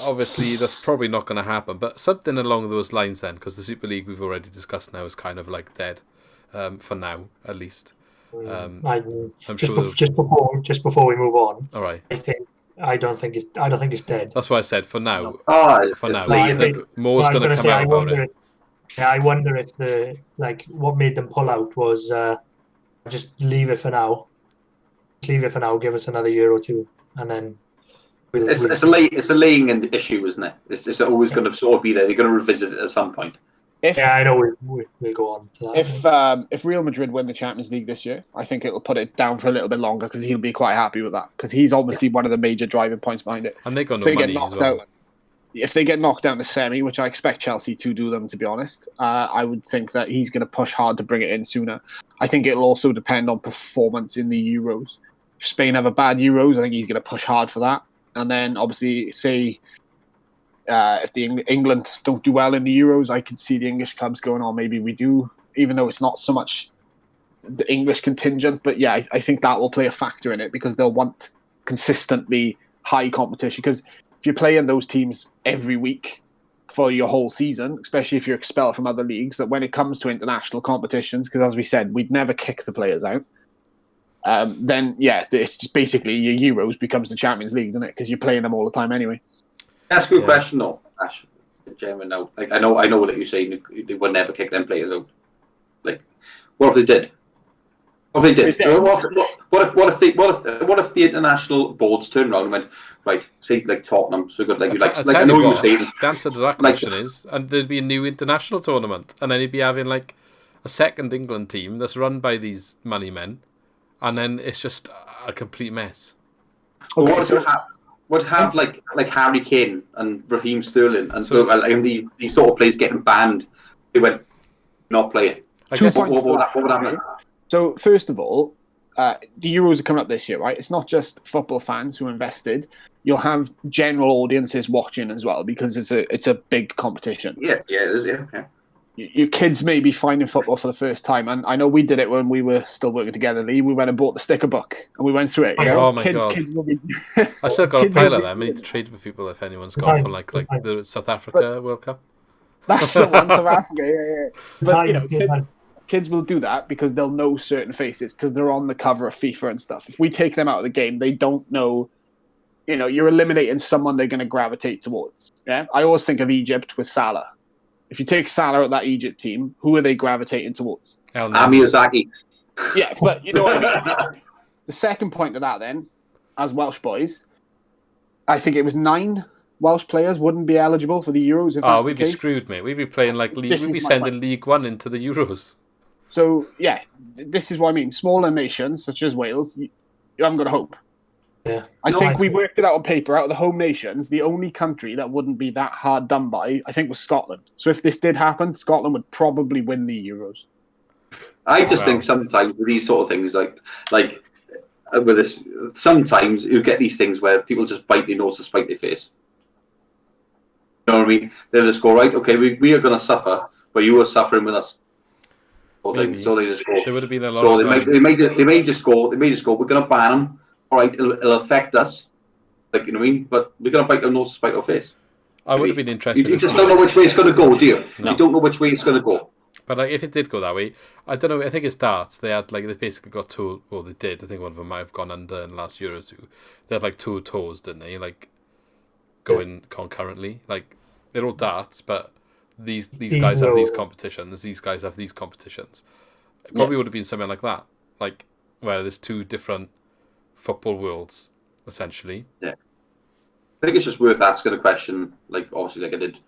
obviously that's probably not going to happen. But something along those lines then, because the Super League we've already discussed now is kind of like dead, for now at least. Just before we move on, all right. I don't think it's dead. That's why I said for now. No. For now, I think more's going to come out about it. Yeah, I wonder if what made them pull out was just leave it for now. Leave it for now. Give us another year or two, and then it's a laying issue, isn't it? It's always going to sort of be there. They're going to revisit it at some point. I know we'll go on to that. If Real Madrid win the Champions League this year, I think it'll put it down for a little bit longer because he'll be quite happy with that because he's obviously one of the major driving points behind it. And they got no money as well. If they get knocked out in the semi, which I expect Chelsea to do them, to be honest, I would think that he's going to push hard to bring it in sooner. I think it'll also depend on performance in the Euros. If Spain have a bad Euros, I think he's going to push hard for that. And then, obviously, say if England don't do well in the Euros, I could see the English clubs going, oh, maybe we do, even though it's not so much the English contingent. But yeah, I think that will play a factor in it because they'll want consistently high competition. Because if you're playing those teams every week for your whole season, especially if you're expelled from other leagues, that when it comes to international competitions, because as we said, we'd never kick the players out, then it's just basically your Euros becomes the Champions League, doesn't it? Because you're playing them all the time anyway. That's a good question, though, Ash. Genuine now. Like, I know what you're saying. They would never kick them players out. Like, what if they did? What if they did? What if the international boards turned around and went, right, say like Tottenham, so good, I know you say the answer to that question is, and there'd be a new international tournament, and then you'd be having like a second England team that's run by these money men, and then it's just a complete mess. Okay, would have like Harry Kane and Raheem Sterling and these sort of players getting banned? They went not playing. What would happen? So first of all, the Euros are coming up this year, right? It's not just football fans who are invested. You'll have general audiences watching as well because it's a big competition. Yeah, it is. Yeah. Your kids may be finding football for the first time, and I know we did it when we were still working together, Lee. We went and bought the sticker book, and we went through it. Oh my god! Kids will be... I still got a pile of them. I need to trade with people if anyone's got for like the South Africa World Cup. That's the one, South Africa. Yeah. But kids will do that because they'll know certain faces because they're on the cover of FIFA and stuff. If we take them out of the game, they don't know. You're eliminating someone they're going to gravitate towards. Yeah, I always think of Egypt with Salah. If you take Salah at that Egypt team, who are they gravitating towards? Miyazaki. Yeah, but you know what I mean. The second point to that, then, as Welsh boys, I think it was 9 Welsh players wouldn't be eligible for the Euros. If that's we'd be screwed, mate. We'd be playing like League. We'd be sending League One into the Euros. So yeah, this is what I mean. Smaller nations such as Wales, you haven't got a hope. Yeah. I think we worked it out on paper. Out of the home nations, the only country that wouldn't be that hard done by, I think, was Scotland. So if this did happen, Scotland would probably win the Euros. I just think sometimes with these sort of things, like with this, sometimes you get these things where people just bite their nose to spite their face. You know what I mean? They'll just go, right, okay, we are going to suffer, but you are suffering with us. So they just go. There would have been a lot. So they may just go. We're going to ban them. All right, it'll affect us, like, you know what I mean? But we're going to bite our nose to spite our face. I would have been interested. You just don't know which way it's going to go, do you? No. You don't know which way it's going to go. But like, if it did go that way, I don't know. I think it's darts. They basically got two. Well, they did. I think one of them might have gone under in the last year or two. They had like 2 tours, didn't they? Like going concurrently. Like they're all darts, but these guys have these competitions. These guys have these competitions. It probably would have been something like that, like where there's 2 different football worlds, essentially. Yeah, I think it's just worth asking a question. Like obviously, like I did,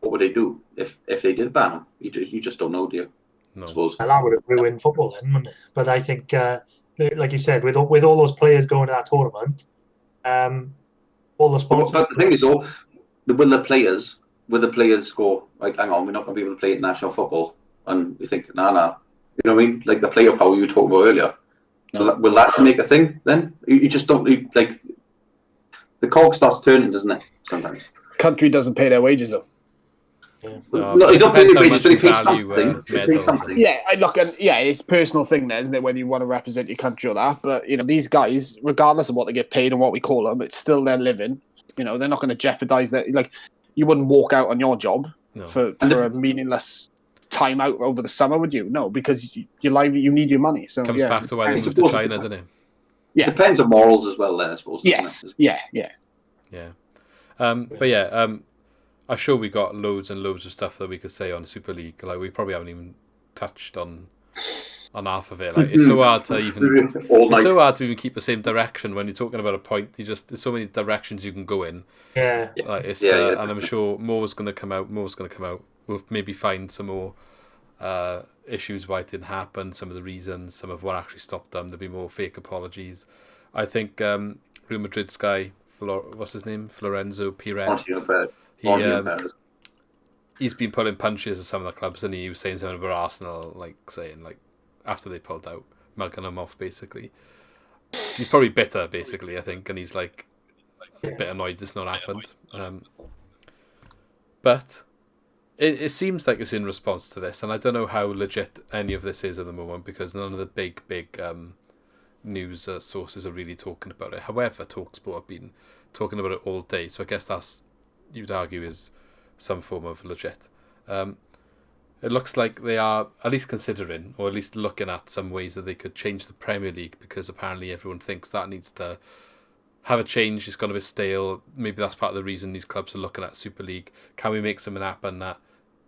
what would they do if they did ban them? You just don't know, do you? No. I suppose. Well, that would have ruined football then, wouldn't it? But I think, like you said, with all those players going to that tournament, all the sponsors. But the thing is, though, will the players go, like, hang on, we're not going to be able to play international football, and you think, nah. You know what I mean? Like the player power you were talking about earlier. Will that make a thing then? You just don't, like, the cog starts turning, doesn't it, sometimes? Country doesn't pay their wages, though. Yeah. No, they don't pay their wages, but they pay something. Yeah, look, and it's a personal thing there, isn't it, whether you want to represent your country or that. But, these guys, regardless of what they get paid and what we call them, it's still their living. They're not going to jeopardize that. Like, you wouldn't walk out on your job for a meaningless time out over the summer, would you? No, because you need your money. So comes back to why they moved to China, doesn't it? Yeah, depends on morals as well, then, I suppose. Yes, yeah. But yeah, I'm sure we got loads and loads of stuff that we could say on Super League. Like we probably haven't even touched on half of it. Like it's so hard to even keep the same direction when you're talking about a point. There's so many directions you can go in. Yeah. Like and I'm sure more's going to come out. We'll maybe find some more issues why it didn't happen, some of the reasons, some of what actually stopped them. There'll be more fake apologies. I think Real Madrid's guy, what's his name? Florenzo Perez. He's been pulling punches at some of the clubs, and he was saying something about Arsenal, saying after they pulled out, mugging them off, basically. He's probably bitter, basically, I think, and he's like a bit annoyed this not happened. But it seems like it's in response to this, and I don't know how legit any of this is at the moment because none of the big news sources are really talking about it. However, TalkSport have been talking about it all day, so I guess that's, you'd argue, is some form of legit. It looks like they are at least considering, or at least looking at some ways that they could change the Premier League, because apparently everyone thinks that needs to have a change. It's gone a bit stale. Maybe that's part of the reason these clubs are looking at Super League. Can we make something happen that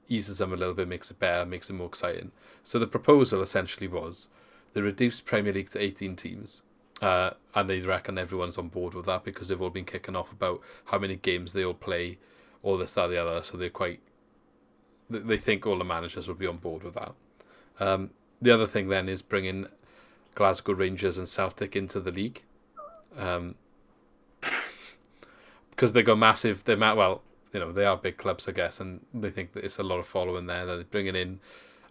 eases them a little bit, makes it better, makes it more exciting? So the proposal essentially was they reduced Premier League to 18 teams. And they reckon everyone's on board with that because they've all been kicking off about how many games they all play, all this, that, the other. So they think all the managers will be on board with that. The other thing then is bringing Glasgow Rangers and Celtic into the league. Because they go massive. They are big clubs, I guess, and they think that it's a lot of following there. They're bringing in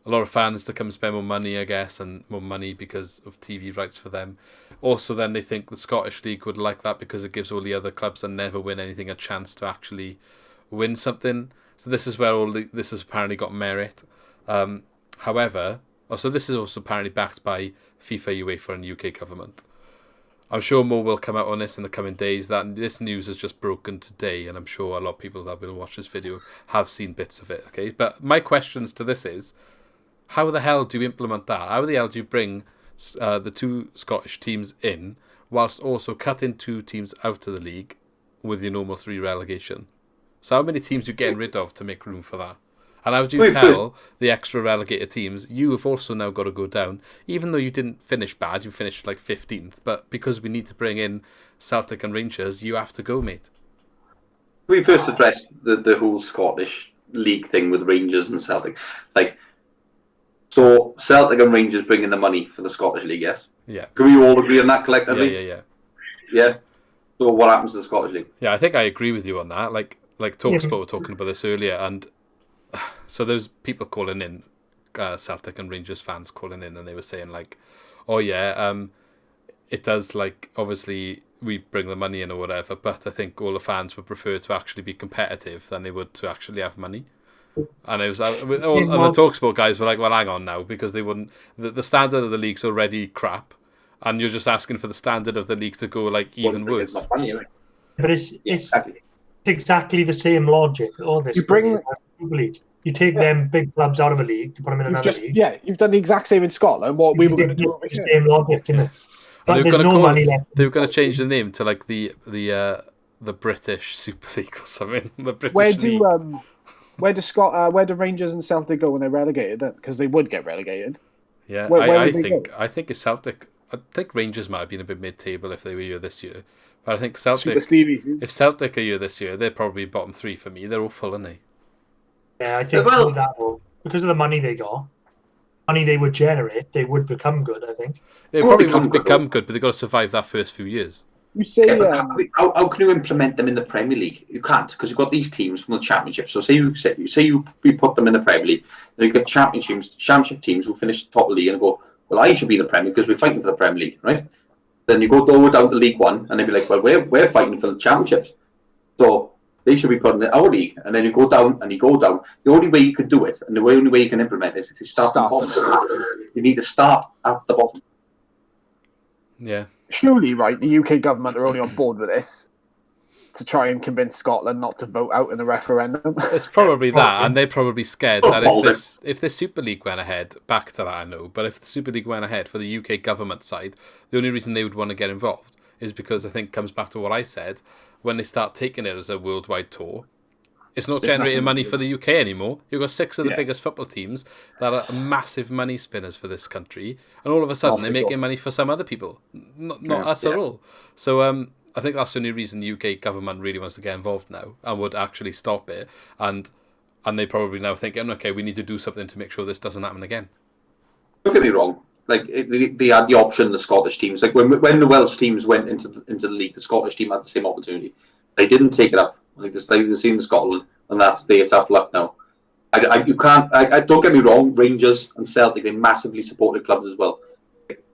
a lot of fans to come spend more money, I guess, and more money because of TV rights for them. Also, then they think the Scottish League would like that because it gives all the other clubs that never win anything a chance to actually win something. So this is where this has apparently got merit. However, this is also apparently backed by FIFA, UEFA, and UK government. I'm sure more will come out on this in the coming days. That this news has just broken today, and I'm sure a lot of people that will watch this video have seen bits of it. Okay, but my questions to this is: how the hell do you implement that? How the hell do you bring the two Scottish teams in whilst also cutting 2 teams out of the league with your normal 3 relegation? So how many teams are you getting rid of to make room for that? And how do you tell the extra relegated teams, you have also now got to go down, even though you didn't finish bad, you finished like 15th, but because we need to bring in Celtic and Rangers, you have to go, mate. We first addressed the whole Scottish League thing with Rangers and Celtic. So Celtic and Rangers bring in the money for the Scottish League, yes? Yeah. Can we all agree on that collectively? Yeah. So what happens to the Scottish League? Yeah, I think I agree with you on that. Like TalkSport were talking about this earlier, and so there's people calling in, Celtic and Rangers fans calling in, and they were saying it does, obviously we bring the money in or whatever, but I think all the fans would prefer to actually be competitive than they would to actually have money. And it was and the TalkSport guys were like, well, hang on now, because they wouldn't. The standard of the league's already crap, and you're just asking for the standard of the league to go even worse. But it's exactly the same logic. All this. You bring league. You take them big clubs out of a league to put them in another league. Yeah, you've done the exact same in Scotland. What we were going to do over the same logic, isn't it? But there's no money left. They were going to change the name to the British Super League or something. The British League. Where do Rangers and Celtic go when they're relegated? Because they would get relegated. Yeah, I think it's Celtic. I think Rangers might have been a bit mid-table if they were here this year, but I think Celtic. If Celtic are here this year, they're probably bottom 3 for me. They're all full, aren't they? Yeah, I think because of the money they got, money they would generate, they would become good. I think they probably would become good, but they've got to survive that first few years. You say, how can you implement them in the Premier League? You can't, because you've got these teams from the Championship. So say you put them in the Premier League, then you've got Championship teams who finish top of the league and go, well, I should be in the Premier because we're fighting for the Premier League, right? Then you go down to League One, and they'd be like, well, we're fighting for the Championships, so they should be putting it our league. And then you go down and you go down. The only way you can do it, and the only way you can implement it, is if you start at the bottom. You need to start at the bottom. Yeah. Surely, right, the UK government are only on board with this to try and convince Scotland not to vote out in the referendum. It's probably that, and they're probably scared that if the Super League went ahead, back to that I know, but if the Super League went ahead for the UK government side, the only reason they would want to get involved is because I think it comes back to what I said, when they start taking it as a worldwide tour, it's not generating money for the UK anymore. You've got 6 of the biggest football teams that are massive money spinners for this country, and all of a sudden they're making money for some other people, not us at all. So I think that's the only reason the UK government really wants to get involved now and would actually stop it, and they probably now thinking, okay, we need to do something to make sure this doesn't happen again. Don't get me wrong. They had the option, the Scottish teams. When the Welsh teams went into the league, the Scottish team had the same opportunity. They didn't take it up. They've seen Scotland, and that's their tough luck now. You can't. Don't get me wrong. Rangers and Celtic, they massively supported clubs as well.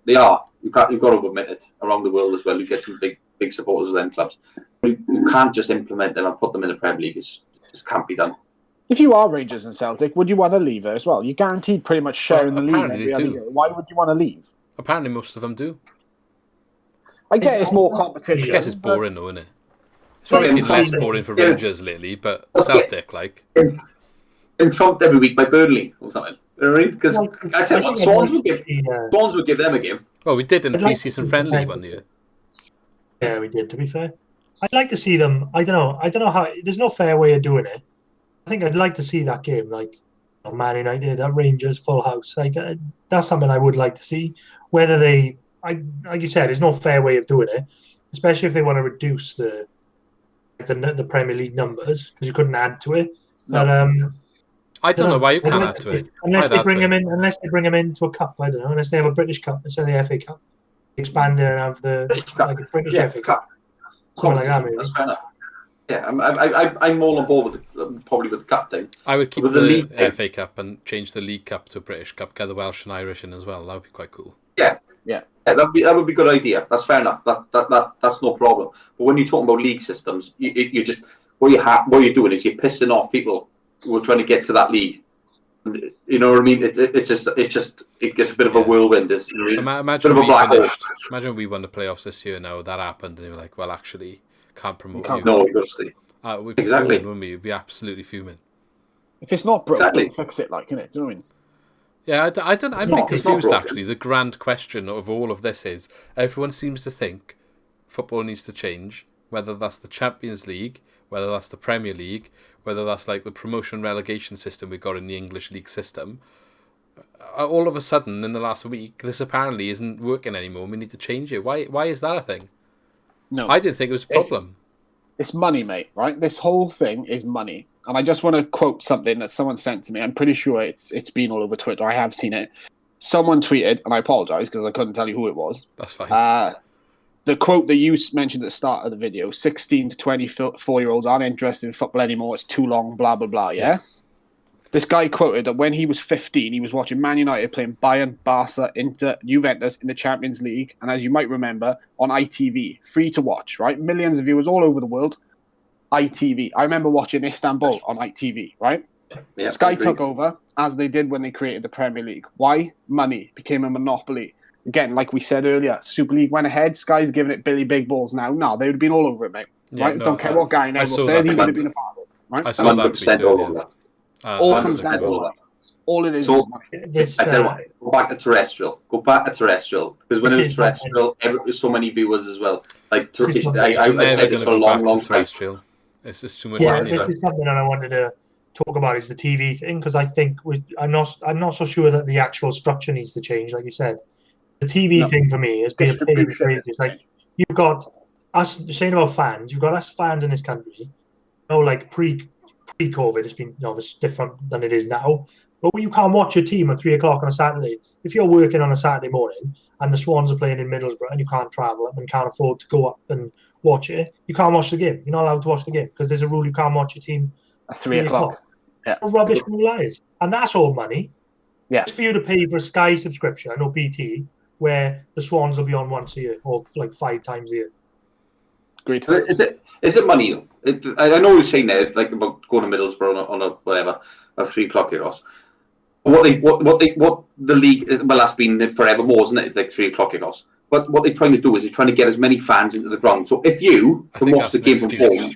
They are. You've got to admit it. Around the world as well, you get some big supporters of them clubs. You can't just implement them and put them in the Premier League. It just can't be done. If you are Rangers and Celtic, would you want to leave there as well? You're guaranteed pretty much sharing the league every other year. Why would you want to leave? Apparently, most of them do. I get it's more competition. I guess it's boring, though, isn't it? It's probably been less boring for Rangers lately, but Celtic, like... And trumped every week by Burnley or something. You know what I mean? Because I tell you what, Swans would give them a game. Well, we did in the pre-season friendly one year. Yeah, we did, to be fair. I'd like to see them. I don't know how. There's no fair way of doing it. I think I'd like to see that game, like Man United, that Rangers full house. Like that's something I would like to see. Whether they, like you said, there's no fair way of doing it, especially if they want to reduce the Premier League numbers because you couldn't add to it. No. But I don't know why you can't add to it. Unless they bring them in into a cup. I don't know. Unless they have a British Cup instead of the FA Cup, expand it and have the British FA Cup. Something like that, maybe. That's fair enough. Yeah, I'm all on board with probably with the cup thing. I would keep the FA Cup and change the League Cup to a British Cup, get the Welsh and Irish in as well. That would be quite cool. Yeah, that would be a good idea. That's fair enough. That's no problem. But when you're talking about league systems, you just what you're doing is you're pissing off people who are trying to get to that league. You know what I mean? It gets a bit of a whirlwind. Imagine we won the playoffs this year. Now that happened, and you're like, well, actually, can't promote you. No, you've got to stay. We'd be fuming, wouldn't we? We'd be absolutely fuming. If it's not broke, don't fix it, like, innit? Do you know what I mean? Yeah, I'm a bit confused, actually. The grand question of all of this is, everyone seems to think football needs to change, whether that's the Champions League, whether that's the Premier League, whether that's like the promotion relegation system we got in the English league system. All of a sudden, in the last week, this apparently isn't working anymore. We need to change it. Why is that a thing? No, I didn't think it was a problem. It's money, mate, right? This whole thing is money. And I just want to quote something that someone sent to me. I'm pretty sure it's been all over Twitter. I have seen it. Someone tweeted, and I apologise because I couldn't tell you who it was. That's fine. The quote that you mentioned at the start of the video, 16 to 24-year-olds aren't interested in football anymore. It's too long, blah, blah, blah, yeah? This guy quoted that when he was 15, he was watching Man United playing Bayern, Barca, Inter, Juventus in the Champions League. And as you might remember, on ITV, free to watch, right? Millions of viewers all over the world. ITV. I remember watching Istanbul on ITV, right? Yeah, Sky took over, as they did when they created the Premier League. Why? Money became a monopoly. Again, like we said earlier, Super League went ahead. Sky's giving it Billy Big Balls now. No, they would have been all over it, mate. Yeah, right? No, don't care what guy Neville says, he would have been a part of it. Right? I saw that tweet earlier. All comes down to that. All it is money. I tell you what, go back to terrestrial. Because when it was terrestrial, there's so many viewers as well. Like, I've said this for a long time. It's just too much money. This is something that I wanted to talk about is the TV thing, because I think I'm not so sure that the actual structure needs to change, like you said. The TV thing for me is being paid. It's like you've got us saying about fans. You've got us fans in this country. You know, like pre-COVID, it's been it's different than it is now. But you can't watch your team at 3:00 on a Saturday. If you're working on a Saturday morning and the Swans are playing in Middlesbrough and you can't travel and can't afford to go up and watch it, you can't watch the game. You're not allowed to watch the game because there's a rule you can't watch your team at 3:00. Yeah. Rubbish rule is, and that's all money. Yeah, it's for you to pay for a Sky subscription or BT, where the Swans will be on once a year or like 5 times a year. Great. Is it money? I know you're saying there, like about going to Middlesbrough on a whatever a 3:00 kickoffs. What the league, well, that's been forevermore, isn't it? Like 3:00 kickoffs. But what they're trying to do is they're trying to get as many fans into the ground. So if you can watch the game from home,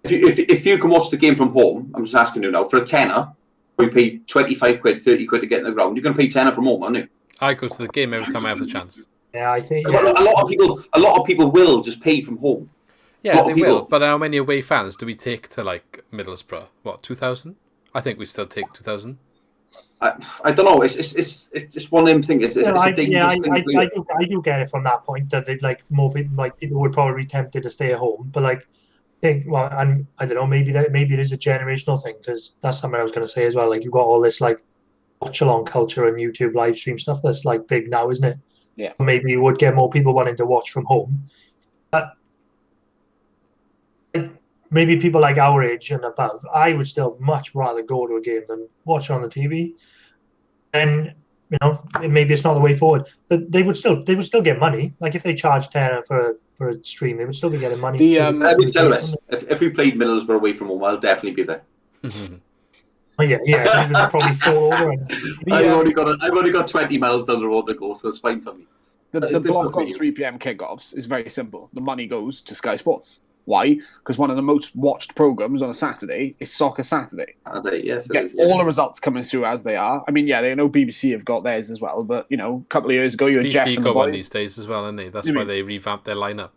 if you can watch the game from home, I'm just asking you now, for a tenner, you pay 25 quid, 30 quid to get in the ground. You're going to pay tenner from home, aren't you? I go to the game every time I have the chance. Yeah, I think a lot of people will just pay from home. Yeah, they will. But how many away fans do we take to like Middlesbrough? What, 2,000? I think we still take 2,000. I don't know. It's just one of them things. It's a dangerous thing. I do get it from that point that they like more people, like people would probably be tempted to stay at home, but like and I don't know, maybe it is a generational thing, because that's something I was going to say as well. Like you've got all this like watch along culture and YouTube live stream stuff that's like big now, isn't it? Yeah. Maybe you would get more people wanting to watch from home, but maybe people like our age and above, I would still much rather go to a game than watch on the TV. And maybe it's not the way forward, but they would still get money. Like if they charge tenner for a stream, they would still be getting money. I'd be jealous. If we played Middlesbrough away from home, I'll definitely be there. Oh yeah, they would probably fall over. I've only got 20 miles down the road to go, so it's fine for me. The block on 3 p.m. kickoffs is very simple. The money goes to Sky Sports. Why? Because one of the most watched programs on a Saturday is Soccer Saturday. Yes, it is. All the results coming through as they are. I mean, they know BBC have got theirs as well, but a couple of years ago, you had Jeff and the boys. BT got one these days as well, haven't they? That's why they revamped their lineup.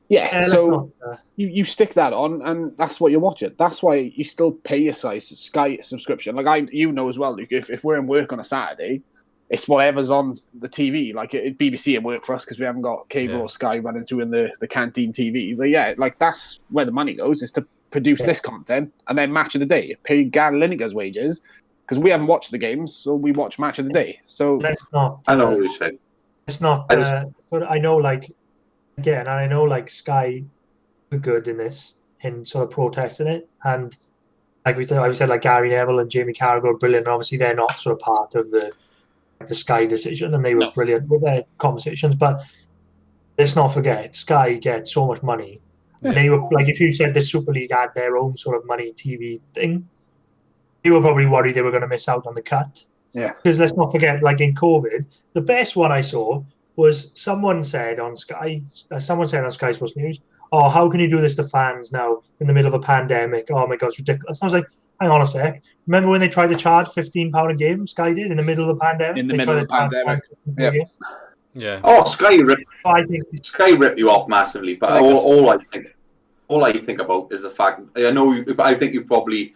Yeah, so you stick that on, and that's what you're watching. That's why you still pay your Sky subscription. Like as well, Luke. If we're in work on a Saturday, it's whatever's on the TV. Like BBC and work for us because we haven't got cable or Sky running through in the canteen TV. But that's where the money goes, is to produce this content, and then Match of the Day. Pay Gary Lineker's wages because we haven't watched the games, so we watch Match of the Day. So I know what you're saying. It's not. But I know, again, and I know Sky are good in this, in sort of protesting it, and like we said, Gary Neville and Jamie Carragher are brilliant. And obviously, they're not sort of part of the Sky decision, and they were brilliant with their conversations. But let's not forget, Sky gets so much money. Yeah. They were if you said the Super League had their own sort of money TV thing, they were probably worried they were going to miss out on the cut. Yeah, because let's not forget, in COVID, the best one I saw was someone said on Sky Sports News, "Oh, how can you do this to fans now in the middle of a pandemic? Oh my God, it's ridiculous." And I was like, hang on a sec. Remember when they tried to charge £15 a game? Sky did in the middle of the pandemic. In the middle of the pandemic. Yeah. Oh, Sky ripped you off massively. But all I think about is the fact. I think you probably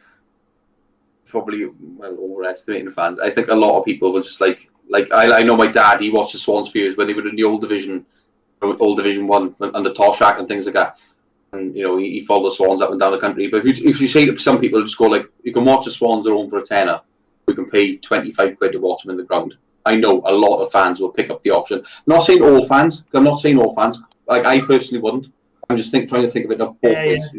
overestimating fans. I think a lot of people were just I know my dad. He watched the Swans for years when they were in the old Division 1 under Toshak and things like that. And he followed the Swans up and down the country. But if you say to some people, just go you can watch the Swans at home for a tenner. We can pay £25 to watch them in the ground. I know a lot of fans will pick up the option. I'm not saying all fans. I personally wouldn't. I'm just trying to think of it both ways.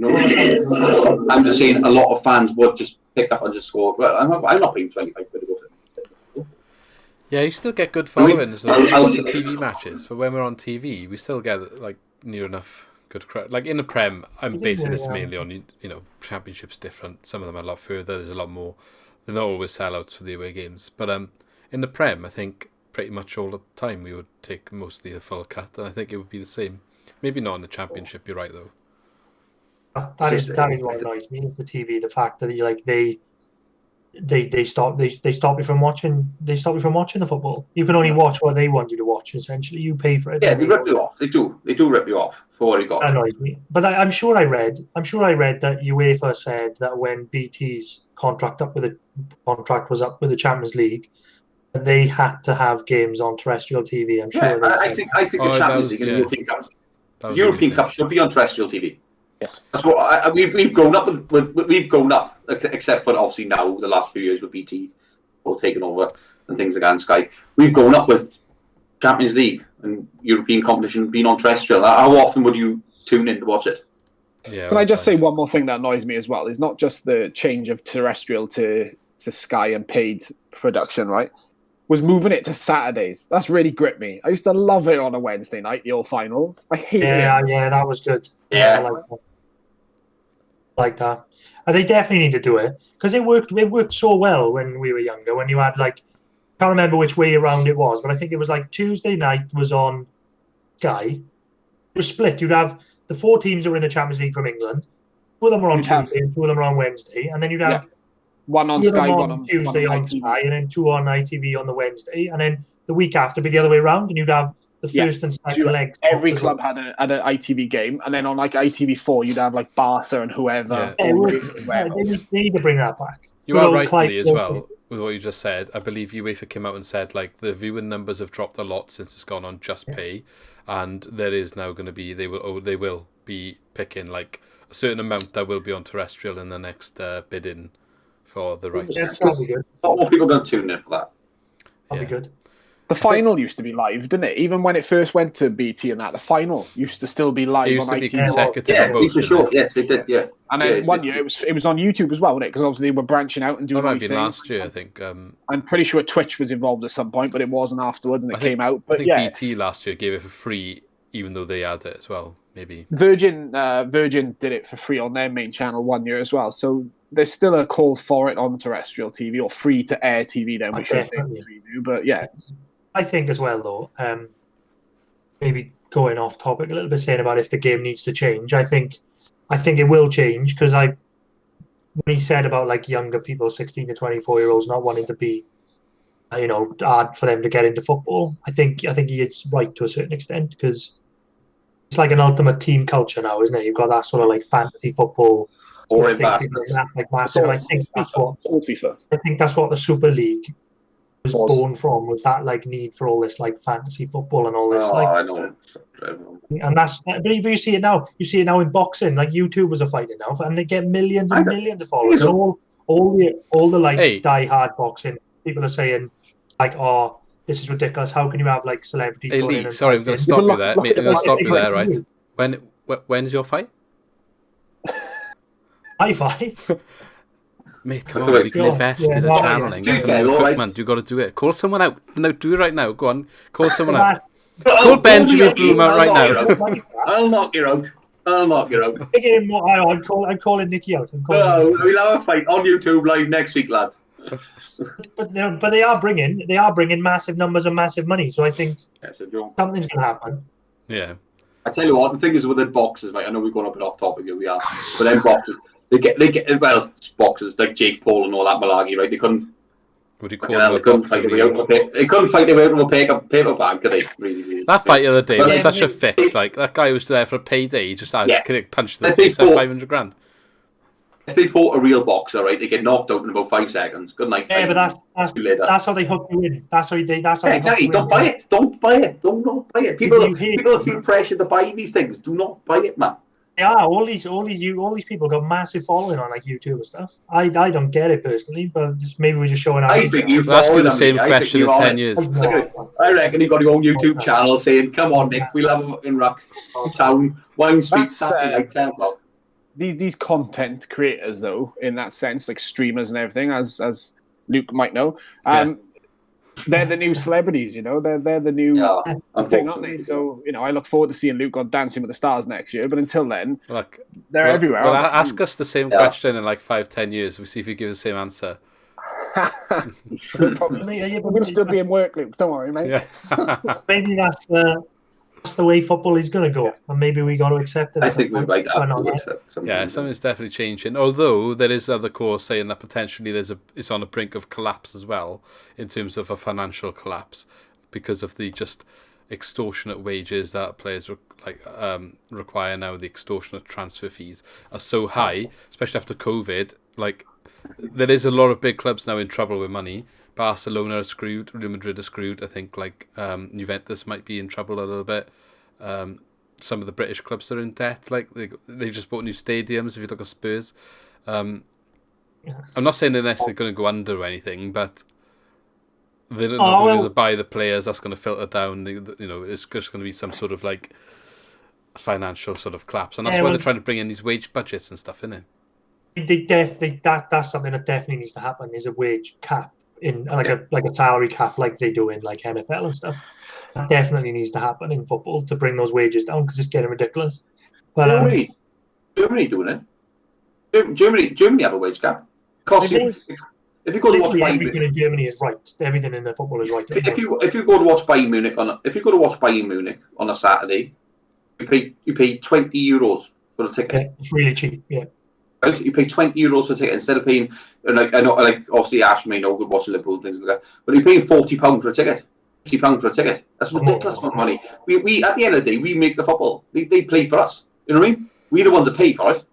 I'm just saying a lot of fans would just pick up and just score. Well, I'm not paying £25 to go for it. Yeah, you still get good followings on the TV matches, but when we're on TV, we still get near enough good crowd. In the Prem, I'm basing this mainly on Championship's different. Some of them are a lot further. There's a lot more. They're not always sellouts for the away games, but in the Prem, I think pretty much all the time we would take mostly the full cut, and I think it would be the same. Maybe not in the Championship. You're right, though. That is what annoys me is the TV. The fact that they stop you from watching. They stop you from watching the football. You can only watch what they want you to watch. Essentially, you pay for it. Yeah, they rip you off. They do rip you off for what you got. That annoys me. But I'm sure I read that UEFA said that when BT's contract was up with the Champions League, they had to have games on terrestrial TV. I'm sure. I think the Champions League and the European Cup. The European Cup should be on terrestrial TV. Yes, that's what we've grown up with. We've grown up, except for obviously now the last few years with BT all taken over and things like that. And Sky, we've grown up with Champions League and European competition being on terrestrial. How often would you tune in to watch it? Yeah. Can I just say one more thing that annoys me as well? Is not just the change of terrestrial to Sky and paid production, right? Was moving it to Saturdays. That's really gripped me. I used to love it on a Wednesday night, the All Finals. I hate it. Yeah, that was good. Yeah, like that. They definitely need to do it because it worked so well when we were younger. When you had can't remember which way around it was, but I think it was Tuesday night was on Sky. It was split. You'd have the 4 teams that were in the Champions League from England. 2 of them were on Tuesday and 2 of them were on Wednesday, and then you'd have. One on Sky, one on Tuesday on Sky, and then 2 on ITV on the Wednesday, and then the week after be the other way around, and you'd have the first and second legs. Every club had an ITV game, and then on ITV4 you'd have Barca and whoever. They need to bring that back. You are right, Lee, as well with what you just said. I believe UEFA came out and said the viewing numbers have dropped a lot since it's gone on Just Pay, and there is now going to be they will be picking a certain amount that will be on terrestrial in the next bid-in. For the rights. Yeah, that'll be good. Not more people going to tune in for that. That'll be good. The final used to be live, didn't it? Even when it first went to BT and that, the final used to still be live. It used on to be ITV. consecutive. Yeah, for sure. Yes, it did. Yeah. And then one year it was on YouTube as well, wasn't it? Because obviously they were branching out and doing. That might have been last year, I think. I'm pretty sure Twitch was involved at some point, but it wasn't afterwards, and came out. But I think BT last year gave it for free, even though they had it as well. Maybe Virgin did it for free on their main channel one year as well. So there's still a call for it on terrestrial TV or free to air TV. Then we should say but yeah, I think as well though. Maybe going off topic a little bit, saying about if the game needs to change. I think I think it will change because when he said about like younger people, 16 to 24-year-olds not wanting to be, hard for them to get into football. I think he is right to a certain extent because it's like an ultimate team culture now, isn't it? You've got that sort of like fantasy football, or like massive. And I think that's what the Super League was born from, was that like need for all this like fantasy football and all this. I know. And but you see it now. You see it now in boxing. Like YouTubers are fighting now, and they get millions and millions of followers. All the like die-hard boxing people are saying like, "Oh, this is ridiculous. How can you have like celebrities going in?" Sorry, I'm going to stop you there. I'm going to stop you there, right? When's your fight? My fight. Mate, come on, we can invest in the channeling. Man, you got to do it. Call someone out. No, do it right now. Go on, call someone out. Call Benjamin Bloom out right now. I'll knock you out. I'm calling Nicky out. We'll have a fight on YouTube live next week, lads. But they are bringing massive numbers and massive money. So I think something's going to happen. Yeah. I tell you what, the thing is with the boxers, right? I know we've gone a bit off topic here, we are, but then boxers, they get boxers like Jake Paul and all that malarkey, right? They couldn't. Would you call them? They couldn't fight their way out of a paper bag, could they? Really. That fight the other day was such a fix. Like that guy was there for a payday. He just punched the face out $500,000. If they fought a real boxer, right, they get knocked out in about 5 seconds. Good night. Yeah, but that's how they hook you in. That's how exactly. Don't buy it. Don't buy it. People feel pressure to buy these things. Do not buy it, man. Yeah, all these people got massive following on like YouTube and stuff. I don't get it personally, but maybe we're just showing. I think you've asked me the same question in 10 years. I reckon you've got your own YouTube channel saying, "Come on, Nick, we'll have a fucking rock town Wine Street Saturday night 10 o'clock." These content creators, though, in that sense, like streamers and everything, as Luke might know, they're the new celebrities. They're the new thing, aren't they? So I look forward to seeing Luke on Dancing with the Stars next year. But until then, they're everywhere. Well, ask us the same question in like 5-10 years. We'll see if you give the same answer. We're going to still be in work, Luke. Don't worry, mate. Yeah. Maybe that's the way football is going to go, and maybe we got to accept it. I think we'd like to accept something. Yeah, something's definitely changing. Although there is other calls saying that potentially it's on the brink of collapse as well, in terms of a financial collapse, because of the just extortionate wages that players require now. The extortionate transfer fees are so high, especially after COVID. Like, there is a lot of big clubs now in trouble with money. Barcelona are screwed. Real Madrid are screwed. I think Juventus might be in trouble a little bit. Some of the British clubs are in debt. Like they just bought new stadiums. If you look at Spurs, I'm not saying they're necessarily going to go under or anything, but they're not going to buy the players. That's going to filter down. It's just going to be some sort of like financial sort of collapse, and that's why they're trying to bring in these wage budgets and stuff in it. That's something that definitely needs to happen. Is a wage cap. In like a salary cap, like they do in like NFL and stuff, that definitely needs to happen in football to bring those wages down because it's getting ridiculous. But Germany doing it. Germany have a wage cap. If you go to watch Bayern, everything in Germany is right. Everything in the football is right. If you go to watch Bayern Munich on a Saturday, you pay €20 for the ticket. Yeah, it's really cheap. Yeah. You pay €20 for a ticket instead of paying, like obviously Ash may know good watching Liverpool and things like that, but you're paying £40 for a ticket, £50 for a ticket. That's ridiculous amount of money. We at the end of the day, we make the football. They play for us. You know what I mean? We're the ones that pay for it.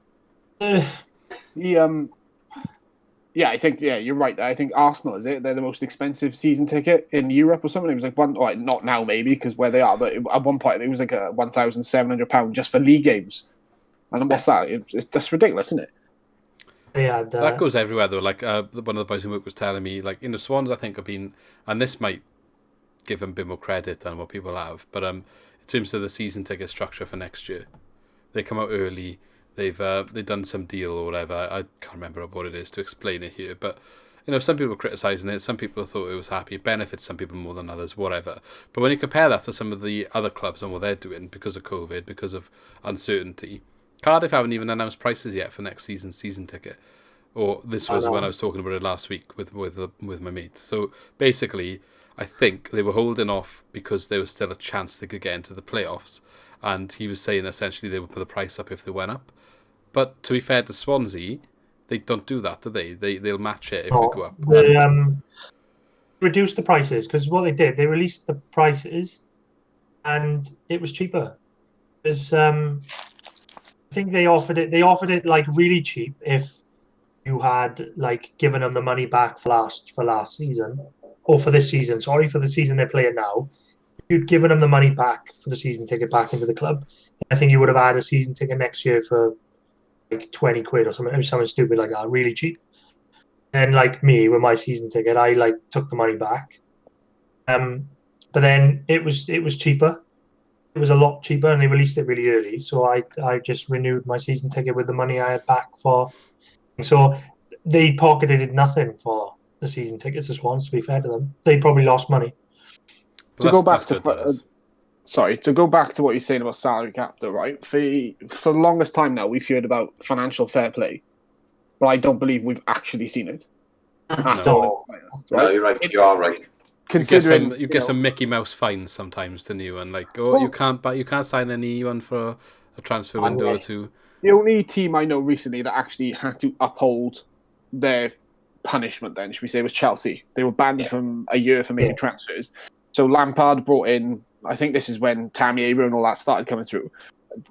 I think you're right. I think Arsenal they're the most expensive season ticket in Europe or something. It was like not now maybe because where they are, but at one point it was like a £1,700 just for league games. And what's that? It's just ridiculous, isn't it? Yeah, that goes everywhere though. Like one of the boys in work was telling me, like Swans, I think have been, and this might give them a bit more credit than what people have, but in terms of the season ticket structure for next year, they come out early. They've done some deal or whatever. I can't remember what it is to explain it here, but some people are criticising it. Some people thought it was happy. It benefits some people more than others, whatever. But when you compare that to some of the other clubs and what they're doing because of COVID, because of uncertainty. Cardiff haven't even announced prices yet for next season's season ticket. Or this was when I was talking about it last week with my mate. So basically, I think they were holding off because there was still a chance they could get into the playoffs. And he was saying essentially they would put the price up if they went up. But to be fair to Swansea, they don't do that, do they? They'll match it if we go up. They reduced the prices because what they did, they released the prices, and it was cheaper. Because I think they offered it like really cheap if you had like given them the money back for last season, or for this season. Sorry, for the season they're playing now. If you'd given them the money back for the season ticket back into the club, I think you would have had a season ticket next year for like 20 quid or something stupid like that, really cheap. And like me with my season ticket, I like took the money back. But then it was cheaper. It was a lot cheaper, and they released it really early. So I just renewed my season ticket with the money I had back for. So they pocketed nothing for the season tickets. Just once, to be fair to them, they probably lost money. To go back to what you're saying about salary cap, though, right? For the longest time now, we've heard about financial fair play, but I don't believe we've actually seen it. No, you're right. You are right. Considering you get some Mickey Mouse fines sometimes, don't you? And like, you can't sign anyone for a transfer window or two. The only team I know recently that actually had to uphold their punishment, then should we say, was Chelsea. They were banned from a year for making transfers. So Lampard brought in, I think this is when Tammy Abraham and all that started coming through.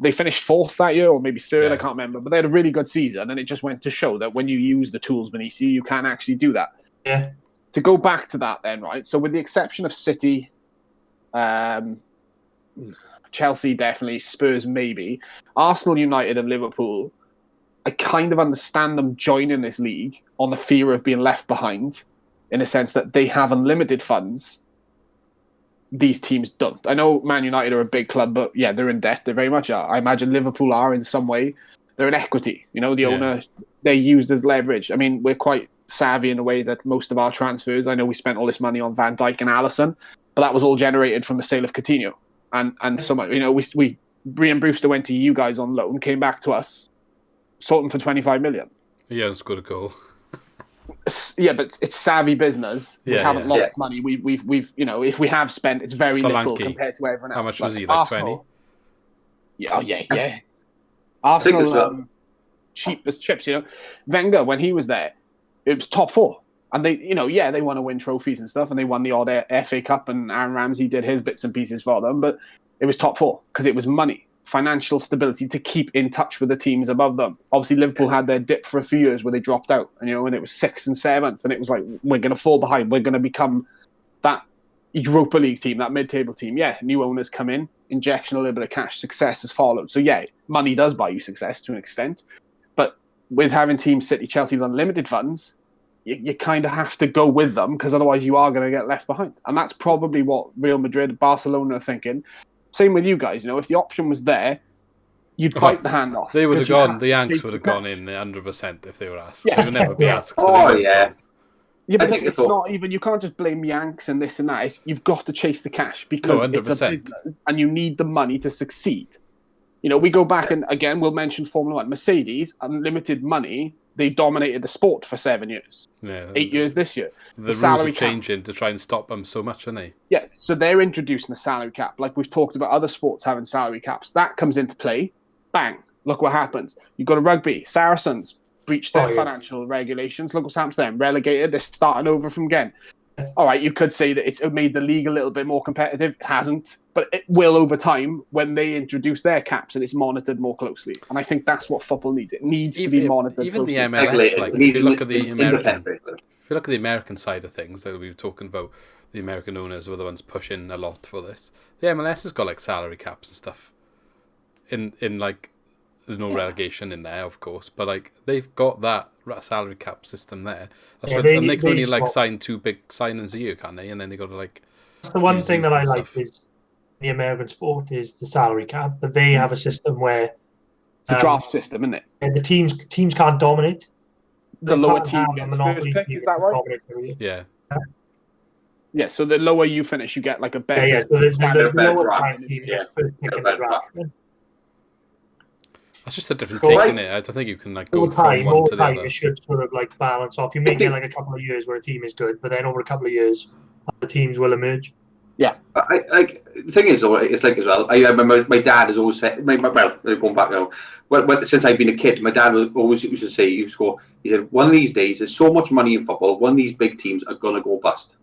They finished 4th that year, or maybe 3rd, I can't remember. But they had a really good season, and it just went to show that when you use the tools beneath you, you can actually do that. Yeah. To go back to that then, right? So with the exception of City, Chelsea definitely, Spurs maybe, Arsenal, United and Liverpool, I kind of understand them joining this league on the fear of being left behind, in a sense that they have unlimited funds. These teams don't. I know Man United are a big club, but yeah, they're in debt. They very much are. I imagine Liverpool are in some way. They're in equity. You know, the owner, they're used as leverage. I mean, we're quite savvy in a way that most of our transfers, I know we spent all this money on Van Dijk and Alisson, but that was all generated from the sale of Coutinho. And so much, you know, Brian Brewster went to you guys on loan, came back to us, sold him for 25 million. Yeah, it's good a goal. Yeah, but it's savvy business. We haven't lost money. We've you know, if we have spent, it's very little compared to everyone else. How much was he? Like Arsenal, 20? Yeah. Arsenal, cheap as chips. You know, Wenger, when he was there, it was top 4, and they, you know, they want to win trophies and stuff, and they won the odd FA Cup, and Aaron Ramsey did his bits and pieces for them, but it was top 4 because it was money. Financial stability to keep in touch with the teams above them. Obviously, Liverpool had their dip for a few years where they dropped out, and you know, when it was 6th and 7th, and it was like, we're going to fall behind. We're going to become that Europa League team, that mid-table team. Yeah, new owners come in, injection a little bit of cash, success has followed. So yeah, money does buy you success to an extent, but with having teams City, Chelsea with unlimited funds, you kind of have to go with them because otherwise you are going to get left behind. And that's probably what Real Madrid, Barcelona are thinking. Same with you guys, you know, if the option was there, you'd bite the hand off. They would have gone, the Yanks would have gone in 100% if they were asked. Yeah. They would never be asked. Yeah, but it's not even, you can't just blame Yanks and this and that. You've got to chase the cash because it's a business and you need the money to succeed. You know, we go back and again, we'll mention Formula 1. Mercedes, unlimited money, they dominated the sport for 7 years. Yeah, 8 years this year. The rules are changing to try and stop them so much, aren't they? Yes, so they're introducing the salary cap. Like we've talked about other sports having salary caps. That comes into play. Bang. Look what happens. You've got a rugby. Saracens breached their financial regulations. Look what's happened to them. Relegated. They're starting over from again. All right, you could say that it's made the league a little bit more competitive. It hasn't, but it will over time when they introduce their caps and it's monitored more closely. And I think that's what football needs. It needs to be monitored even closely. The MLS, like, if you look at the American side of things, that we were talking about, the American owners were the ones pushing a lot for this. The MLS has got like salary caps and stuff. In like, there's no relegation in there, of course, but like they've got that salary cap system there. And they can only like sign 2 big signings a year, can't they? And then they got to like. That's the one thing that I like is the American sport is the salary cap, but they have a system where it's a draft system, isn't it? And the teams can't dominate. The lower team gets first pick, is that right? Yeah. Yeah, so the lower you finish, you get like a better. Yeah, so the lower team gets first pick in the draft. That's just a different take, isn't it? I don't think you can like go from one to the other. It should sort of like balance off. You may get like a couple of years where a team is good, but then over a couple of years, the teams will emerge. Yeah. The thing is, though, it's like as well. I remember my dad has always said, well, going back now, since I've been a kid, my dad always used to say, he said, one of these days, there's so much money in football, one of these big teams are going to go bust.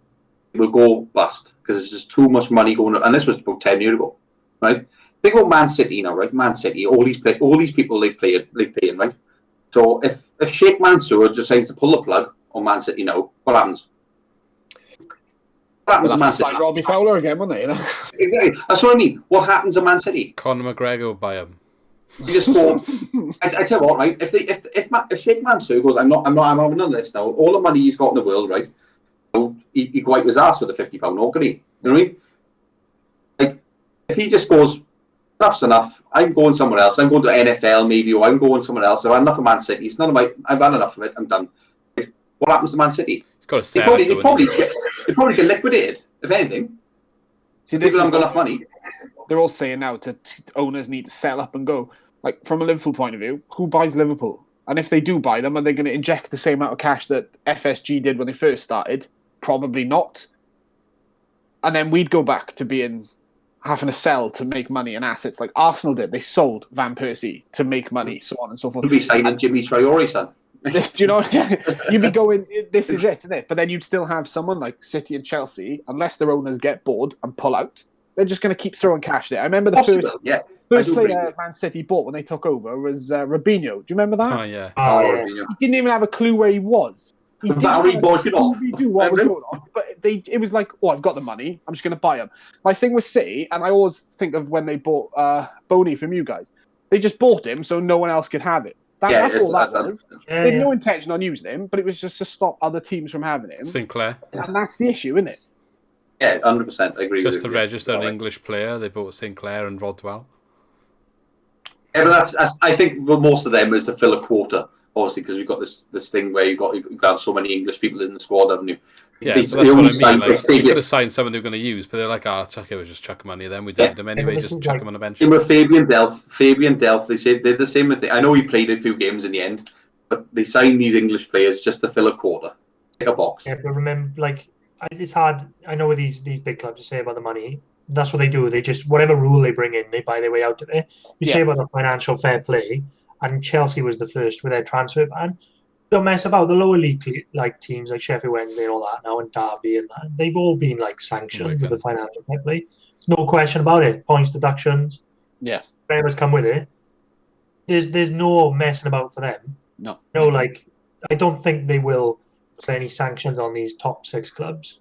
It will go bust because there's just too much money going on. And this was about 10 years ago, right? Think about Man City now, right? Man City, all these people they playing, right? So if Sheikh Mansour decides to pull the plug on Man City now, what happens? What happens to Man City? Robbie Fowler again, wouldn't they? You know? Exactly. That's what I mean. What happens to Man City? Conor McGregor will buy him. You just go. I tell you what, right? If Sheikh Mansour goes, I'm having none of this now. All the money he's got in the world, right? He could wipe his ass with a £50 note, could he? You know what I mean? Like, if he just goes, enough's enough. I'm going somewhere else. I'm going to NFL maybe, or I'm going somewhere else. I've had enough of Man City. It's none of my. I've had enough of it. I'm done. What happens to Man City? Got to sell it probably get liquidated, if anything. See, people haven't got enough money. They're all saying now owners need to sell up and go. Like, from a Liverpool point of view, who buys Liverpool? And if they do buy them, are they going to inject the same amount of cash that FSG did when they first started? Probably not. And then we'd go back to having to sell to make money and assets like Arsenal did. They sold Van Persie to make money, so on and so forth. You'd be signing Jimmy Traore, son. Do you know? You'd be going, this is it, isn't it? But then you'd still have someone like City and Chelsea, unless their owners get bored and pull out, they're just going to keep throwing cash there. I remember the first player Man City bought when they took over was Robinho. Do you remember that? Oh, yeah. Robinho. He didn't even have a clue where he was. He didn't have a clue what was going on. But it was like, I've got the money. I'm just going to buy him. My thing with City, and I always think of when they bought Boney from you guys, they just bought him so no one else could have it. That's all that was. They had no intention on using him, but it was just to stop other teams from having him. Sinclair. And that's the issue, isn't it? Yeah, 100%. I agree with you. Just to register an English player, they bought Sinclair and Rodwell. Yeah, but I think most of them is to fill a quota, obviously, because we've got this thing where you have so many English people in the squad, haven't you? Yeah, that's what I mean. Like, they could have signed someone they're going to use, but they're like, we'll just chuck money. Then we don't them anyway. Just chuck them on the bench. Same with Fabian Delph, they said they're the same thing. I know he played a few games in the end, but they signed these English players just to fill a quota, take a box. Yeah, but remember, like, it's hard. I know what these big clubs say about the money. That's what they do. They just, whatever rule they bring in, they buy their way out of it. You say about the financial fair play, and Chelsea was the first with their transfer ban. Don't mess about the lower league like teams like Sheffield Wednesday and all that now, and Derby and that. They've all been like sanctioned with the financial fair play. There's no question about it. Points deductions. Yeah. Whatever's come with it. There's no messing about for them. No. No, like, I don't think they will put any sanctions on these top 6 clubs.